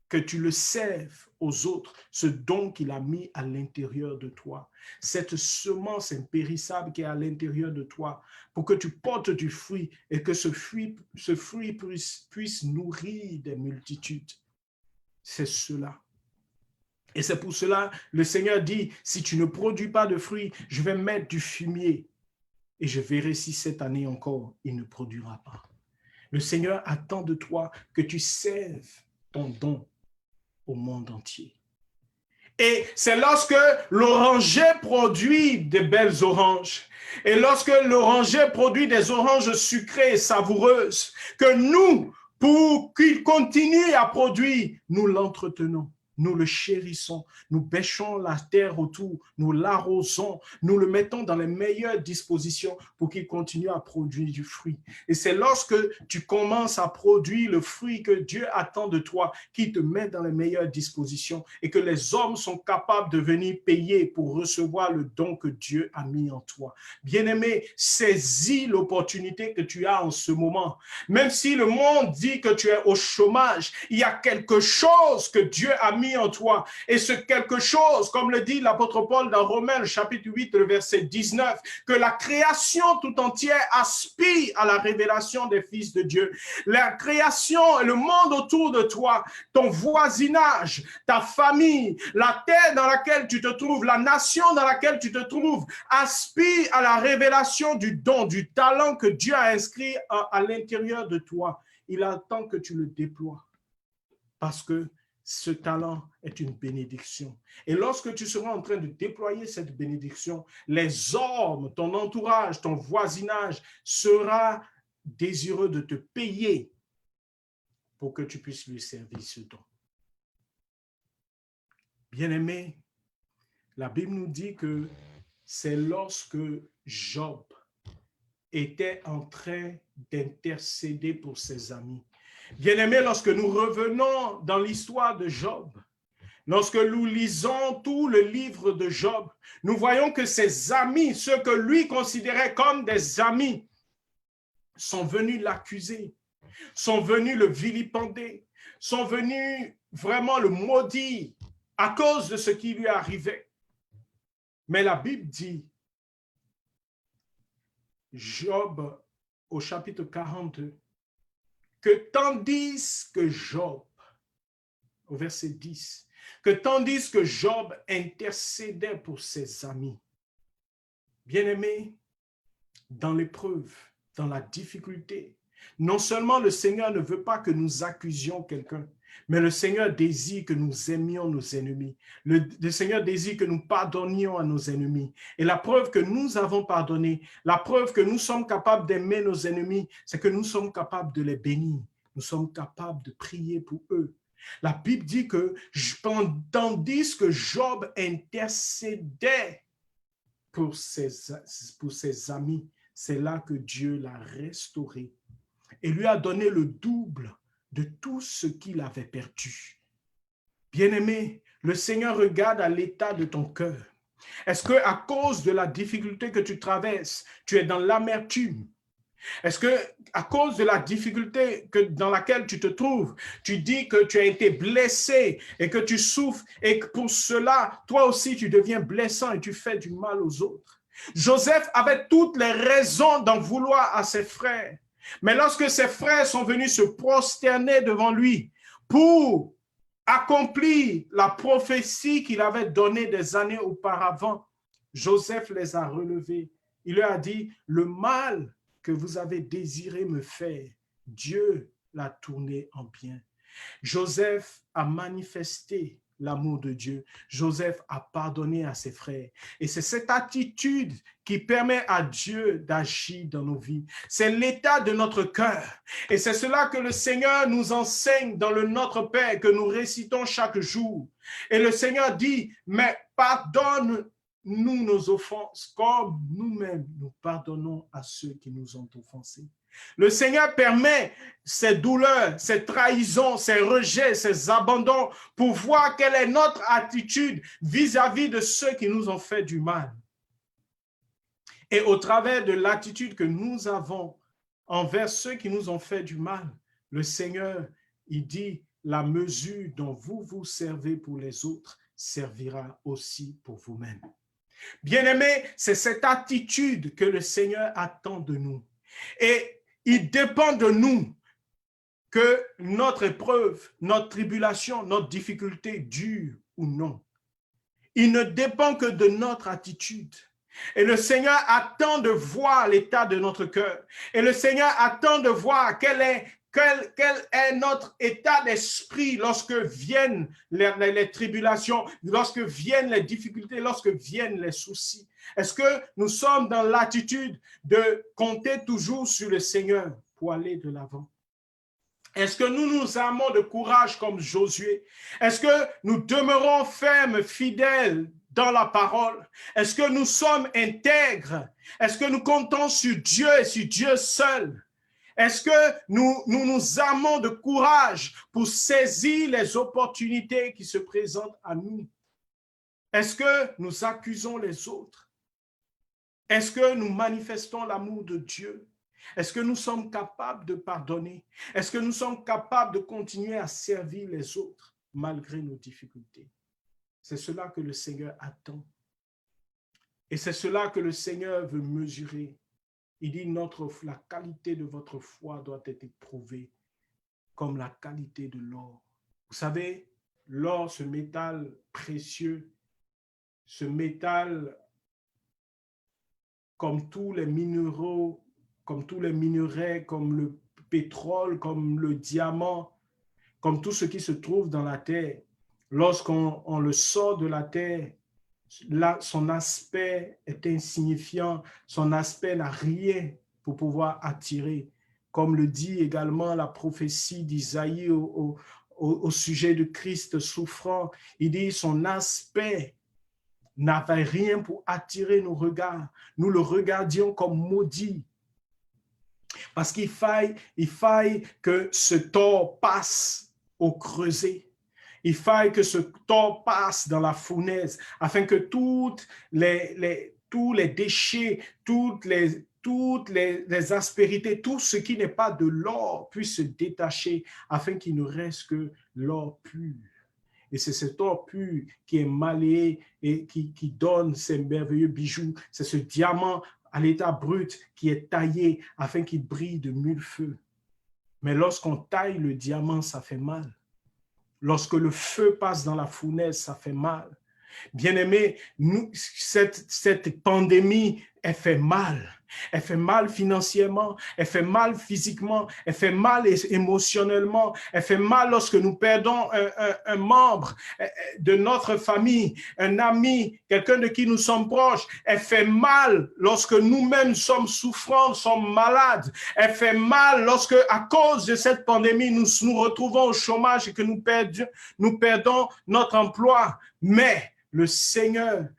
que tu le serves aux autres, ce don qu'il a mis à l'intérieur de toi, cette semence impérissable qui est à l'intérieur de toi, pour que tu portes du fruit et que ce fruit puisse nourrir des multitudes. C'est cela. Et c'est pour cela, le Seigneur dit, si tu ne produis pas de fruits, je vais mettre du fumier. Et je verrai si cette année encore, il ne produira pas. Le Seigneur attend de toi que tu serves ton don au monde entier. Et c'est lorsque l'oranger produit de belles oranges, et lorsque l'oranger produit des oranges sucrées et savoureuses, que nous, pour qu'il continue à produire, nous l'entretenons. nous le chérissons, nous bêchons la terre autour, nous l'arrosons, nous le mettons dans les meilleures dispositions pour qu'il continue à produire du fruit. Et c'est lorsque tu commences à produire le fruit que Dieu attend de toi, qu'il te met dans les meilleures dispositions et que les hommes sont capables de venir payer pour recevoir le don que Dieu a mis en toi. Bien-aimé, saisis l'opportunité que tu as en ce moment. Même si le monde dit que tu es au chômage, il y a quelque chose que Dieu a mis en toi. Et ce quelque chose, comme le dit l'apôtre Paul dans Romains, chapitre 8, le verset 19, que la création tout entière aspire à la révélation des fils de Dieu. La création et le monde autour de toi, ton voisinage, ta famille, la terre dans laquelle tu te trouves, la nation dans laquelle tu te trouves, aspire à la révélation du don, du talent que Dieu a inscrit à l'intérieur de toi. Il attend que tu le déploies parce que ce talent est une bénédiction. Et lorsque tu seras en train de déployer cette bénédiction, les hommes, ton entourage, ton voisinage sera désireux de te payer pour que tu puisses lui servir ce don. Bien-aimé, la Bible nous dit que c'est lorsque Job était en train d'intercéder pour ses amis. Bien-aimés, lorsque nous revenons dans l'histoire de Job, lorsque nous lisons tout le livre de Job, nous voyons que ses amis, ceux que lui considérait comme des amis, sont venus l'accuser, sont venus le vilipender, sont venus vraiment le maudire à cause de ce qui lui arrivait. Mais la Bible dit, Job au chapitre 42, que tandis que Job, au verset 10, que tandis que Job intercédait pour ses amis, bien-aimés, dans l'épreuve, dans la difficulté, non seulement le Seigneur ne veut pas que nous accusions quelqu'un, mais le Seigneur désire que nous aimions nos ennemis. Le Seigneur désire que nous pardonnions à nos ennemis. Et la preuve que nous avons pardonné, la preuve que nous sommes capables d'aimer nos ennemis, c'est que nous sommes capables de les bénir. Nous sommes capables de prier pour eux. La Bible dit que tandis que Job intercédait pour ses amis, c'est là que Dieu l'a restauré et lui a donné le double de tout ce qu'il avait perdu. Bien-aimé, le Seigneur regarde à l'état de ton cœur. Est-ce qu'à cause de la difficulté que tu traverses, tu es dans l'amertume? Est-ce qu'à cause de la difficulté dans laquelle tu te trouves, tu dis que tu as été blessé et que tu souffres et que pour cela, toi aussi, tu deviens blessant et tu fais du mal aux autres? Joseph avait toutes les raisons d'en vouloir à ses frères. Mais lorsque ses frères sont venus se prosterner devant lui pour accomplir la prophétie qu'il avait donnée des années auparavant, Joseph les a relevés. Il leur a dit, le mal que vous avez désiré me faire, Dieu l'a tourné en bien. Joseph a manifesté l'amour de Dieu. Joseph a pardonné à ses frères. Et c'est cette attitude qui permet à Dieu d'agir dans nos vies. C'est l'état de notre cœur. Et c'est cela que le Seigneur nous enseigne dans le Notre Père que nous récitons chaque jour. Et le Seigneur dit, mais pardonne-nous nos offenses comme nous-mêmes nous pardonnons à ceux qui nous ont offensés. Le Seigneur permet ces douleurs, ces trahisons, ces rejets, ces abandons pour voir quelle est notre attitude vis-à-vis de ceux qui nous ont fait du mal. Et au travers de l'attitude que nous avons envers ceux qui nous ont fait du mal, le Seigneur, il dit, la mesure dont vous vous servez pour les autres servira aussi pour vous-même. Bien-aimés, c'est cette attitude que le Seigneur attend de nous. Et il dépend de nous que notre épreuve, notre tribulation, notre difficulté dure ou non. Il ne dépend que de notre attitude. Et le Seigneur attend de voir l'état de notre cœur. Et le Seigneur attend de voir quel est notre état d'esprit lorsque viennent les tribulations, lorsque viennent les difficultés, lorsque viennent les soucis. Est-ce que nous sommes dans l'attitude de compter toujours sur le Seigneur pour aller de l'avant? Est-ce que nous nous armons de courage comme Josué? Est-ce que nous demeurons fermes, fidèles dans la parole? Est-ce que nous sommes intègres? Est-ce que nous comptons sur Dieu et sur Dieu seul? Est-ce que nous armons de courage pour saisir les opportunités qui se présentent à nous? Est-ce que nous accusons les autres? Est-ce que nous manifestons l'amour de Dieu? Est-ce que nous sommes capables de pardonner? Est-ce que nous sommes capables de continuer à servir les autres malgré nos difficultés? C'est cela que le Seigneur attend. Et c'est cela que le Seigneur veut mesurer. Il dit, la qualité de votre foi doit être éprouvée comme la qualité de l'or. Vous savez, l'or, ce métal précieux, ce métal comme tous les minéraux, comme tous les minerais, comme le pétrole, comme le diamant, comme tout ce qui se trouve dans la terre, lorsqu'on le sort de la terre, là, son aspect est insignifiant, son aspect n'a rien pour pouvoir attirer. Comme le dit également la prophétie d'Isaïe au sujet de Christ souffrant, il dit son aspect n'avait rien pour attirer nos regards. Nous le regardions comme maudit. Parce qu'il faille que ce tort passe au creuset. Il faille que ce tort passe dans la fournaise afin que tous les déchets, toutes les aspérités, tout ce qui n'est pas de l'or puisse se détacher afin qu'il ne reste que l'or pur. Et c'est cet or pur qui est maléé et qui donne ces merveilleux bijoux. C'est ce diamant à l'état brut qui est taillé afin qu'il brille de mille feux. Mais lorsqu'on taille le diamant, ça fait mal. Lorsque le feu passe dans la fournaise, ça fait mal. Bien-aimés, cette pandémie, elle fait mal. Elle fait mal financièrement, elle fait mal physiquement, elle fait mal émotionnellement, elle fait mal lorsque nous perdons un membre de notre famille, un ami, quelqu'un de qui nous sommes proches. Elle fait mal lorsque nous-mêmes sommes souffrants, sommes malades. Elle fait mal lorsque, à cause de cette pandémie, nous nous retrouvons au chômage et que nous perdons notre emploi. Mais le Seigneur,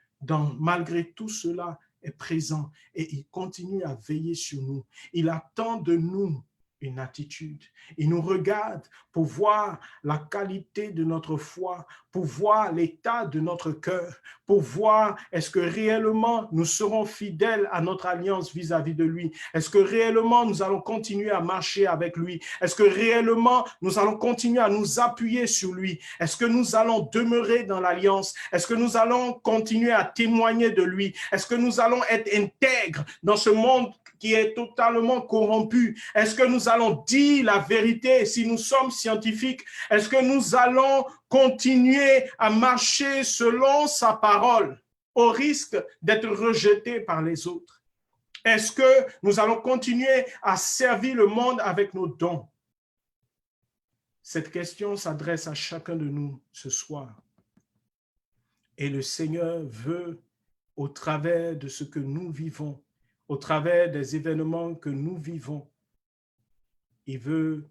malgré tout cela, est présent et il continue à veiller sur nous. Il attend de nous une attitude. Il nous regarde pour voir la qualité de notre foi, pour voir l'état de notre cœur, pour voir est-ce que réellement nous serons fidèles à notre alliance vis-à-vis de lui. Est-ce que réellement nous allons continuer à marcher avec lui? Est-ce que réellement nous allons continuer à nous appuyer sur lui? Est-ce que nous allons demeurer dans l'alliance? Est-ce que nous allons continuer à témoigner de lui? Est-ce que nous allons être intègres dans ce monde qui est totalement corrompu? Est-ce que nous allons dire la vérité si nous sommes scientifiques? Est-ce que nous allons continuer à marcher selon sa parole au risque d'être rejetés par les autres? Est-ce que nous allons continuer à servir le monde avec nos dons? Cette question s'adresse à chacun de nous ce soir. Et le Seigneur veut, au travers de ce que nous vivons, au travers des événements que nous vivons, il veut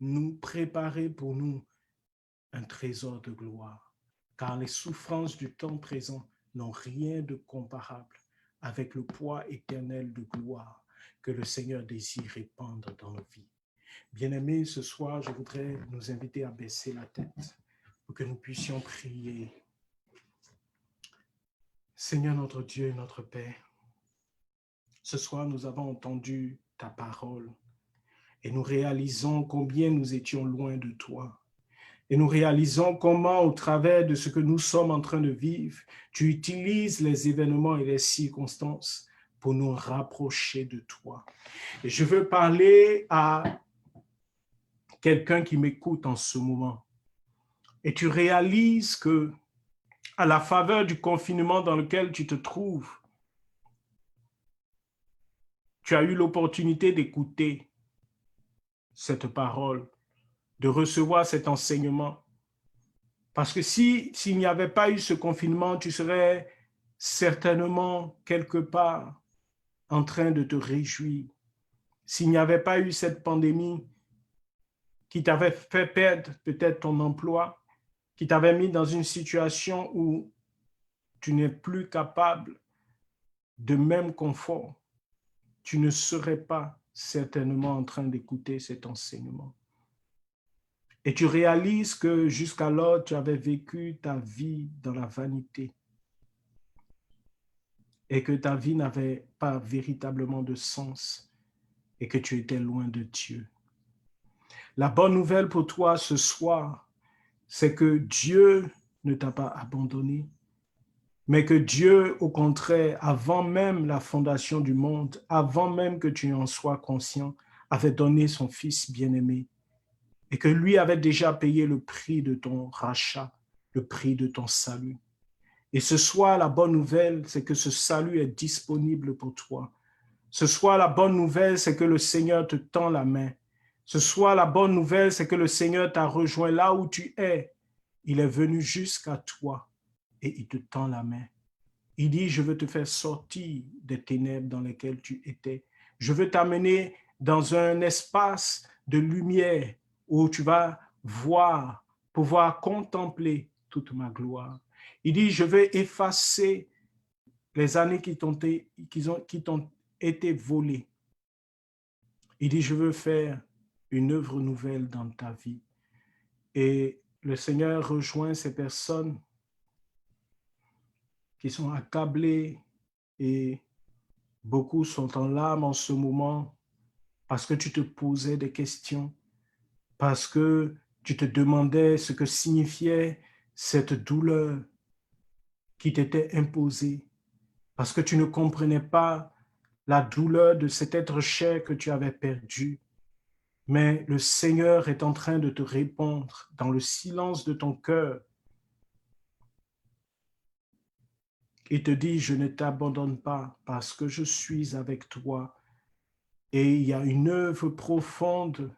nous préparer pour nous un trésor de gloire. Car les souffrances du temps présent n'ont rien de comparable avec le poids éternel de gloire que le Seigneur désire répandre dans nos vies. Bien-aimés, ce soir, je voudrais nous inviter à baisser la tête pour que nous puissions prier. Seigneur notre Dieu, notre Père, ce soir, nous avons entendu ta parole et nous réalisons combien nous étions loin de toi. Et nous réalisons comment, au travers de ce que nous sommes en train de vivre, tu utilises les événements et les circonstances pour nous rapprocher de toi. Et je veux parler à quelqu'un qui m'écoute en ce moment. Et tu réalises que, à la faveur du confinement dans lequel tu te trouves, tu as eu l'opportunité d'écouter cette parole, de recevoir cet enseignement. Parce que s'il n'y avait pas eu ce confinement, tu serais certainement quelque part en train de te réjouir. S'il n'y avait pas eu cette pandémie, qui t'avait fait perdre peut-être ton emploi, qui t'avait mis dans une situation où tu n'es plus capable de même confort, tu ne serais pas certainement en train d'écouter cet enseignement. Et tu réalises que jusqu'alors, tu avais vécu ta vie dans la vanité et que ta vie n'avait pas véritablement de sens et que tu étais loin de Dieu. La bonne nouvelle pour toi ce soir, c'est que Dieu ne t'a pas abandonné, mais que Dieu, au contraire, avant même la fondation du monde, avant même que tu en sois conscient, avait donné son Fils bien-aimé et que lui avait déjà payé le prix de ton rachat, le prix de ton salut. Et ce soir, la bonne nouvelle, c'est que ce salut est disponible pour toi. Ce soir, la bonne nouvelle, c'est que le Seigneur te tend la main. Ce soir, la bonne nouvelle, c'est que le Seigneur t'a rejoint là où tu es. Il est venu jusqu'à toi et il te tend la main. Il dit, je veux te faire sortir des ténèbres dans lesquelles tu étais. Je veux t'amener dans un espace de lumière où tu vas voir, pouvoir contempler toute ma gloire. Il dit, je vais effacer les années qui t'ont été volées. Il dit, je veux faire une œuvre nouvelle dans ta vie. Et le Seigneur rejoint ces personnes qui sont accablées et beaucoup sont en larmes en ce moment parce que tu te posais des questions, parce que tu te demandais ce que signifiait cette douleur qui t'était imposée, parce que tu ne comprenais pas la douleur de cet être cher que tu avais perdu. Mais le Seigneur est en train de te répondre dans le silence de ton cœur. Il te dit, je ne t'abandonne pas parce que je suis avec toi. Et il y a une œuvre profonde.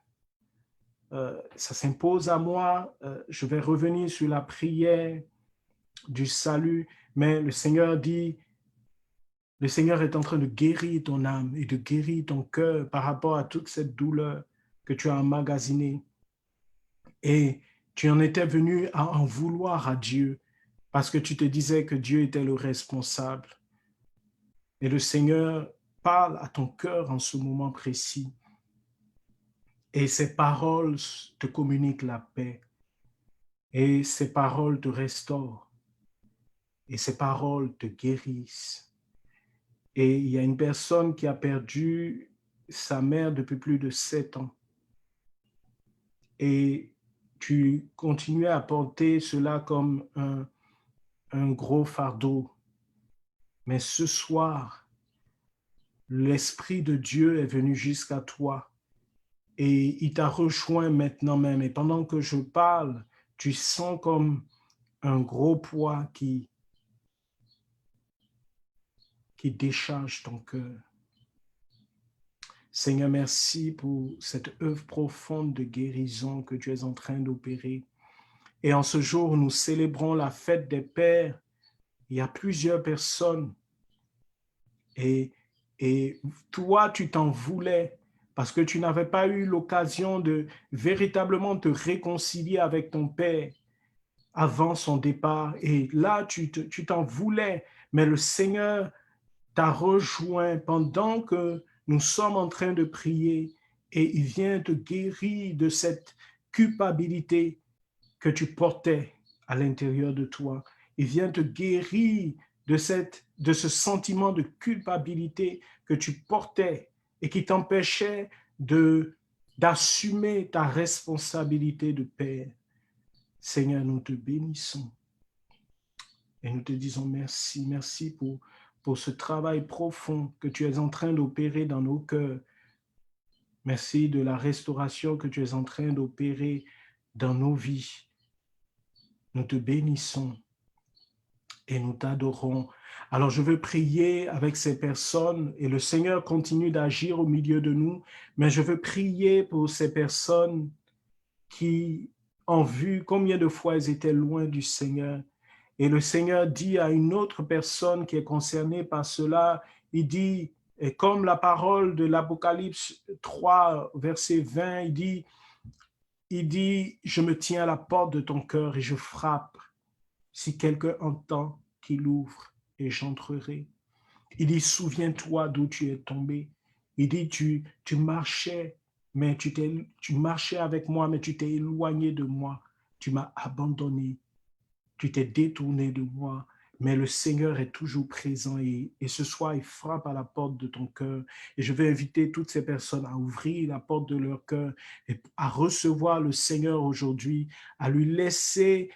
Ça s'impose à moi. Je vais revenir sur la prière du salut. Mais le Seigneur dit, le Seigneur est en train de guérir ton âme et de guérir ton cœur par rapport à toute cette douleur que tu as emmagasinée. Et tu en étais venu à en vouloir à Dieu parce que tu te disais que Dieu était le responsable. Et le Seigneur parle à ton cœur en ce moment précis. Et ses paroles te communiquent la paix. Et ses paroles te restaurent. Et ses paroles te guérissent. Et il y a une personne qui a perdu sa mère depuis plus de 7 ans. Et tu continuais à porter cela comme un gros fardeau. Mais ce soir, l'Esprit de Dieu est venu jusqu'à toi et il t'a rejoint maintenant même. Et pendant que je parle, tu sens comme un gros poids qui décharge ton cœur. Seigneur, merci pour cette œuvre profonde de guérison que tu es en train d'opérer. Et en ce jour, nous célébrons la fête des Pères. Il y a plusieurs personnes et toi, tu t'en voulais parce que tu n'avais pas eu l'occasion de véritablement te réconcilier avec ton Père avant son départ. Et là, tu t'en voulais, mais le Seigneur t'a rejoint pendant que nous sommes en train de prier et il vient te guérir de cette culpabilité que tu portais à l'intérieur de toi. Il vient te guérir de ce sentiment de culpabilité que tu portais et qui t'empêchait d'assumer ta responsabilité de père. Seigneur, nous te bénissons et nous te disons merci, merci pour ce travail profond que tu es en train d'opérer dans nos cœurs. Merci de la restauration que tu es en train d'opérer dans nos vies. Nous te bénissons et nous t'adorons. Alors, je veux prier avec ces personnes et le Seigneur continue d'agir au milieu de nous, mais je veux prier pour ces personnes qui ont vu combien de fois elles étaient loin du Seigneur. Et le Seigneur dit à une autre personne qui est concernée par cela, il dit, et comme la parole de l'Apocalypse 3, verset 20, il dit, Il dit, je me tiens à la porte de ton cœur et je frappe. Si quelqu'un entend, qu'il ouvre et j'entrerai. Il dit, souviens-toi d'où tu es tombé. Il dit, tu marchais, mais tu marchais avec moi, mais tu t'es éloigné de moi. Tu m'as abandonné. Tu t'es détourné de moi. Mais le Seigneur est toujours présent et ce soir, il frappe à la porte de ton cœur. Et je vais inviter toutes ces personnes à ouvrir la porte de leur cœur et à recevoir le Seigneur aujourd'hui, à lui laisser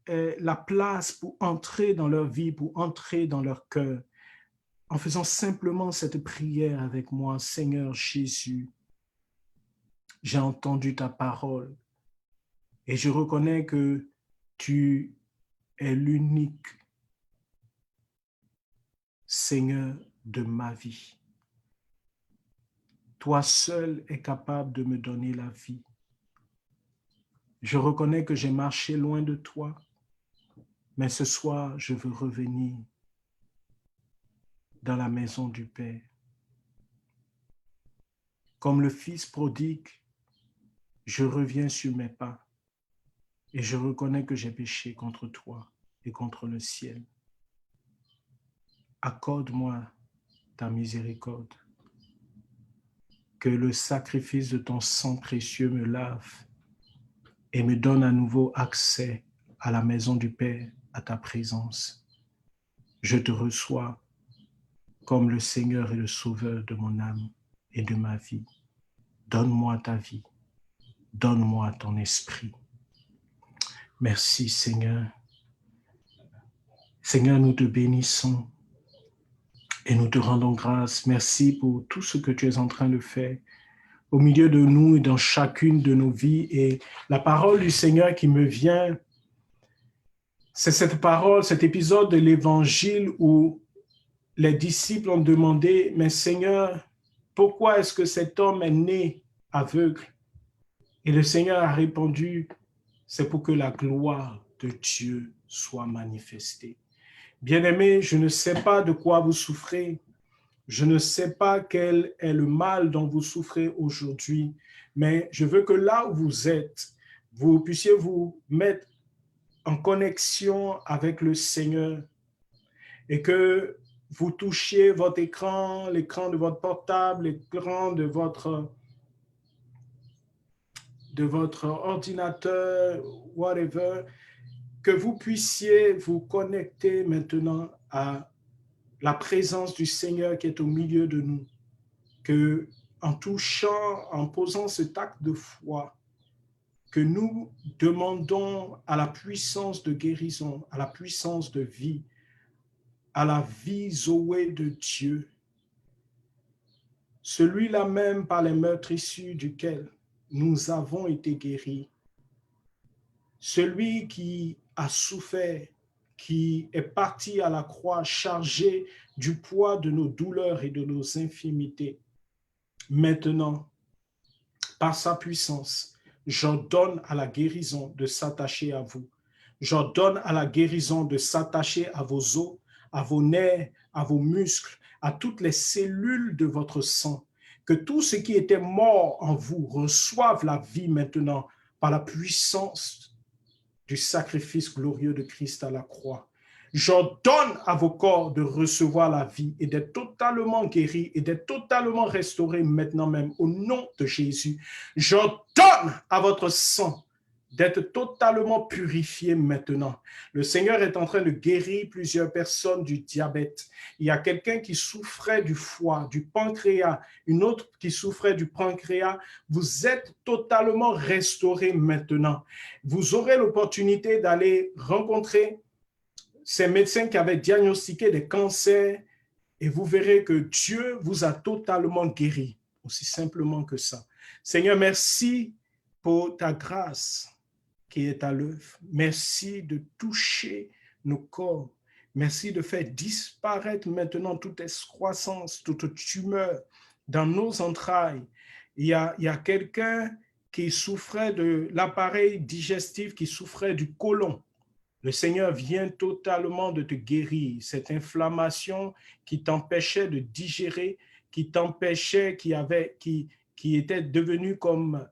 la place pour entrer dans leur vie, pour entrer dans leur cœur en faisant simplement cette prière avec moi. Seigneur Jésus, j'ai entendu ta parole et je reconnais que tu es l'unique Seigneur de ma vie. Toi seul es capable de me donner la vie. Je reconnais que j'ai marché loin de toi, mais ce soir, je veux revenir dans la maison du Père. Comme le Fils prodigue, je reviens sur mes pas et je reconnais que j'ai péché contre toi et contre le ciel. Accorde-moi ta miséricorde. Que le sacrifice de ton sang précieux me lave et me donne à nouveau accès à la maison du Père, à ta présence. Je te reçois comme le Seigneur et le Sauveur de mon âme et de ma vie. Donne-moi ta vie. Donne-moi ton esprit. Merci Seigneur. Seigneur, nous te bénissons et nous te rendons grâce. Merci pour tout ce que tu es en train de faire au milieu de nous et dans chacune de nos vies. Et la parole du Seigneur qui me vient, c'est cette parole, cet épisode de l'Évangile où les disciples ont demandé, mais Seigneur, pourquoi est-ce que cet homme est né aveugle? Et le Seigneur a répondu, c'est pour que la gloire de Dieu soit manifestée. Bien-aimés, je ne sais pas de quoi vous souffrez. Je ne sais pas quel est le mal dont vous souffrez aujourd'hui, mais je veux que là où vous êtes, vous puissiez vous mettre en connexion avec le Seigneur et que vous touchiez votre écran, l'écran de votre portable, l'écran de votre ordinateur, whatever, que vous puissiez vous connecter maintenant à la présence du Seigneur qui est au milieu de nous, que en touchant, en posant cet acte de foi, que nous demandons à la puissance de guérison, à la puissance de vie, à la vie Zoé de Dieu, celui-là même par les meurtrissures duquel nous avons été guéris, celui qui a souffert, qui est parti à la croix chargé du poids de nos douleurs et de nos infirmités. Maintenant, par sa puissance, j'ordonne à la guérison de s'attacher à vous. J'ordonne à la guérison de s'attacher à vos os, à vos nerfs, à vos muscles, à toutes les cellules de votre sang. Que tout ce qui était mort en vous reçoive la vie maintenant par la puissance du sacrifice glorieux de Christ à la croix. J'ordonne à vos corps de recevoir la vie et d'être totalement guéris et d'être totalement restaurés maintenant même au nom de Jésus. J'ordonne à votre sang d'être totalement purifié maintenant. Le Seigneur est en train de guérir plusieurs personnes du diabète. Il y a quelqu'un qui souffrait du foie, du pancréas, une autre qui souffrait du pancréas. Vous êtes totalement restaurés maintenant. Vous aurez l'opportunité d'aller rencontrer ces médecins qui avaient diagnostiqué des cancers et vous verrez que Dieu vous a totalement guéri, aussi simplement que ça. Seigneur, merci pour ta grâce qui est à l'œuvre. Merci de toucher nos corps. Merci de faire disparaître maintenant toute excroissance, toute tumeur dans nos entrailles. Il y a quelqu'un qui souffrait de l'appareil digestif, qui souffrait du côlon. Le Seigneur vient totalement de te guérir. Cette inflammation qui t'empêchait de digérer, qui t'empêchait, qui était devenue comme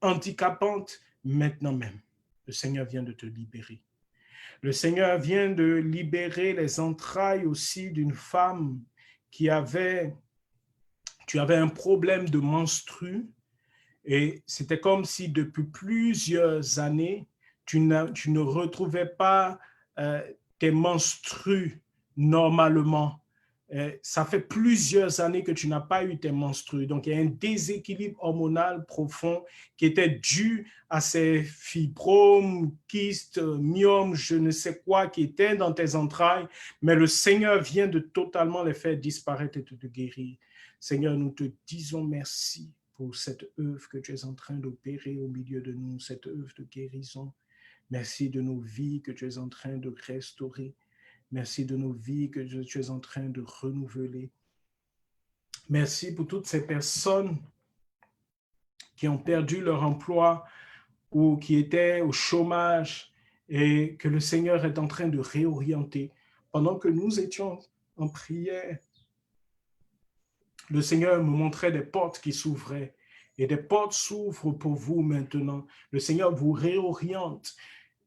handicapante, maintenant même, le Seigneur vient de te libérer. Le Seigneur vient de libérer les entrailles aussi d'une femme qui avait, tu avais un problème de menstru et c'était comme si depuis plusieurs années, tu ne retrouvais pas tes menstrues normalement. Ça fait plusieurs années que tu n'as pas eu tes menstrues. Donc, il y a un déséquilibre hormonal profond qui était dû à ces fibromes, kystes, myomes, je ne sais quoi, qui étaient dans tes entrailles. Mais le Seigneur vient de totalement les faire disparaître et de te guérir. Seigneur, nous te disons merci pour cette œuvre que tu es en train d'opérer au milieu de nous, cette œuvre de guérison. Merci de nos vies que tu es en train de restaurer. Merci de nos vies que tu es en train de renouveler. Merci pour toutes ces personnes qui ont perdu leur emploi ou qui étaient au chômage et que le Seigneur est en train de réorienter. Pendant que nous étions en prière, le Seigneur me montrait des portes qui s'ouvraient et des portes s'ouvrent pour vous maintenant. Le Seigneur vous réoriente.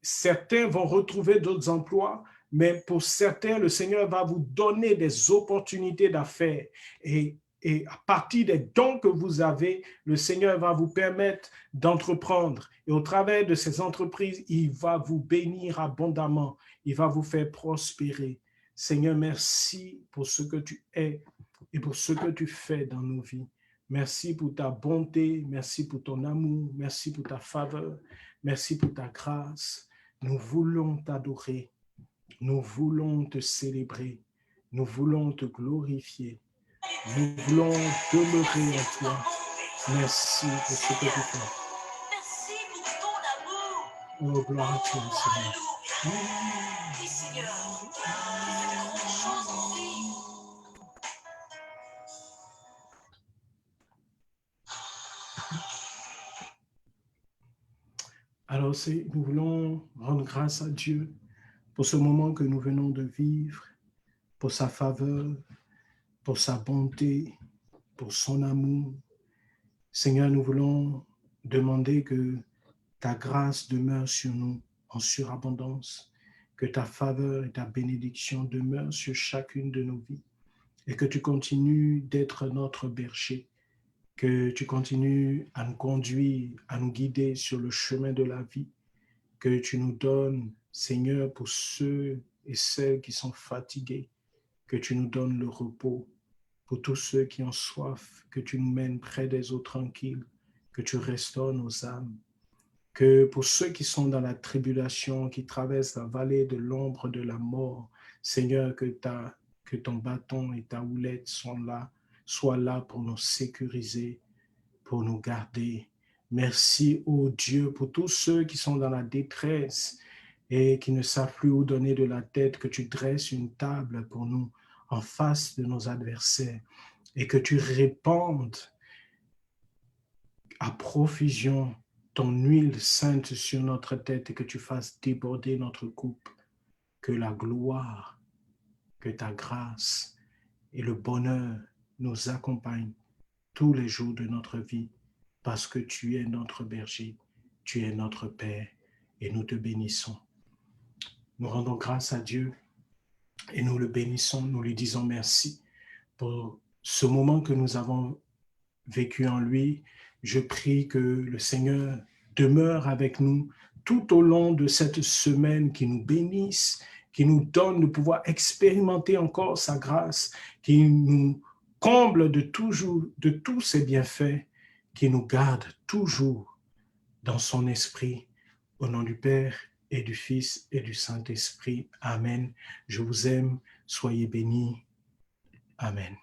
Certains vont retrouver d'autres emplois, mais pour certains, le Seigneur va vous donner des opportunités d'affaires. Et à partir des dons que vous avez, le Seigneur va vous permettre d'entreprendre. Et au travers de ces entreprises, il va vous bénir abondamment. Il va vous faire prospérer. Seigneur, merci pour ce que tu es et pour ce que tu fais dans nos vies. Merci pour ta bonté, merci pour ton amour, merci pour ta faveur, merci pour ta grâce. Nous voulons t'adorer, nous voulons te célébrer, nous voulons te glorifier, nous voulons demeurer en toi. Merci pour ce que tu fais. Merci pour ton amour. Oh, gloire à toi, Seigneur. Oui, Seigneur, tu fais de grandes choses en vie. Alors, nous voulons rendre grâce à Dieu pour ce moment que nous venons de vivre, pour sa faveur, pour sa bonté, pour son amour. Seigneur, nous voulons demander que ta grâce demeure sur nous en surabondance, que ta faveur et ta bénédiction demeurent sur chacune de nos vies et que tu continues d'être notre berger, que tu continues à nous conduire, à nous guider sur le chemin de la vie, que tu nous donnes, Seigneur, pour ceux et celles qui sont fatigués, que tu nous donnes le repos, pour tous ceux qui ont soif, que tu nous mènes près des eaux tranquilles, que tu restaures nos âmes, que pour ceux qui sont dans la tribulation, qui traversent la vallée de l'ombre de la mort, Seigneur, que ton bâton et ta houlette soient là pour nous sécuriser, pour nous garder. Merci, ô Dieu, pour tous ceux qui sont dans la détresse et qui ne savent plus où donner de la tête, que tu dresses une table pour nous en face de nos adversaires et que tu répandes à profusion ton huile sainte sur notre tête et que tu fasses déborder notre coupe, que la gloire, que ta grâce et le bonheur nous accompagnent tous les jours de notre vie parce que tu es notre berger, tu es notre Père et nous te bénissons. Nous rendons grâce à Dieu et nous le bénissons, nous lui disons merci pour ce moment que nous avons vécu en lui. Je prie que le Seigneur demeure avec nous tout au long de cette semaine, qui nous bénisse, qui nous donne de pouvoir expérimenter encore sa grâce, qui nous comble de tous ses bienfaits, qui nous garde toujours dans son esprit. Au nom du Père et du Fils et du Saint-Esprit. Amen. Je vous aime. Soyez bénis. Amen.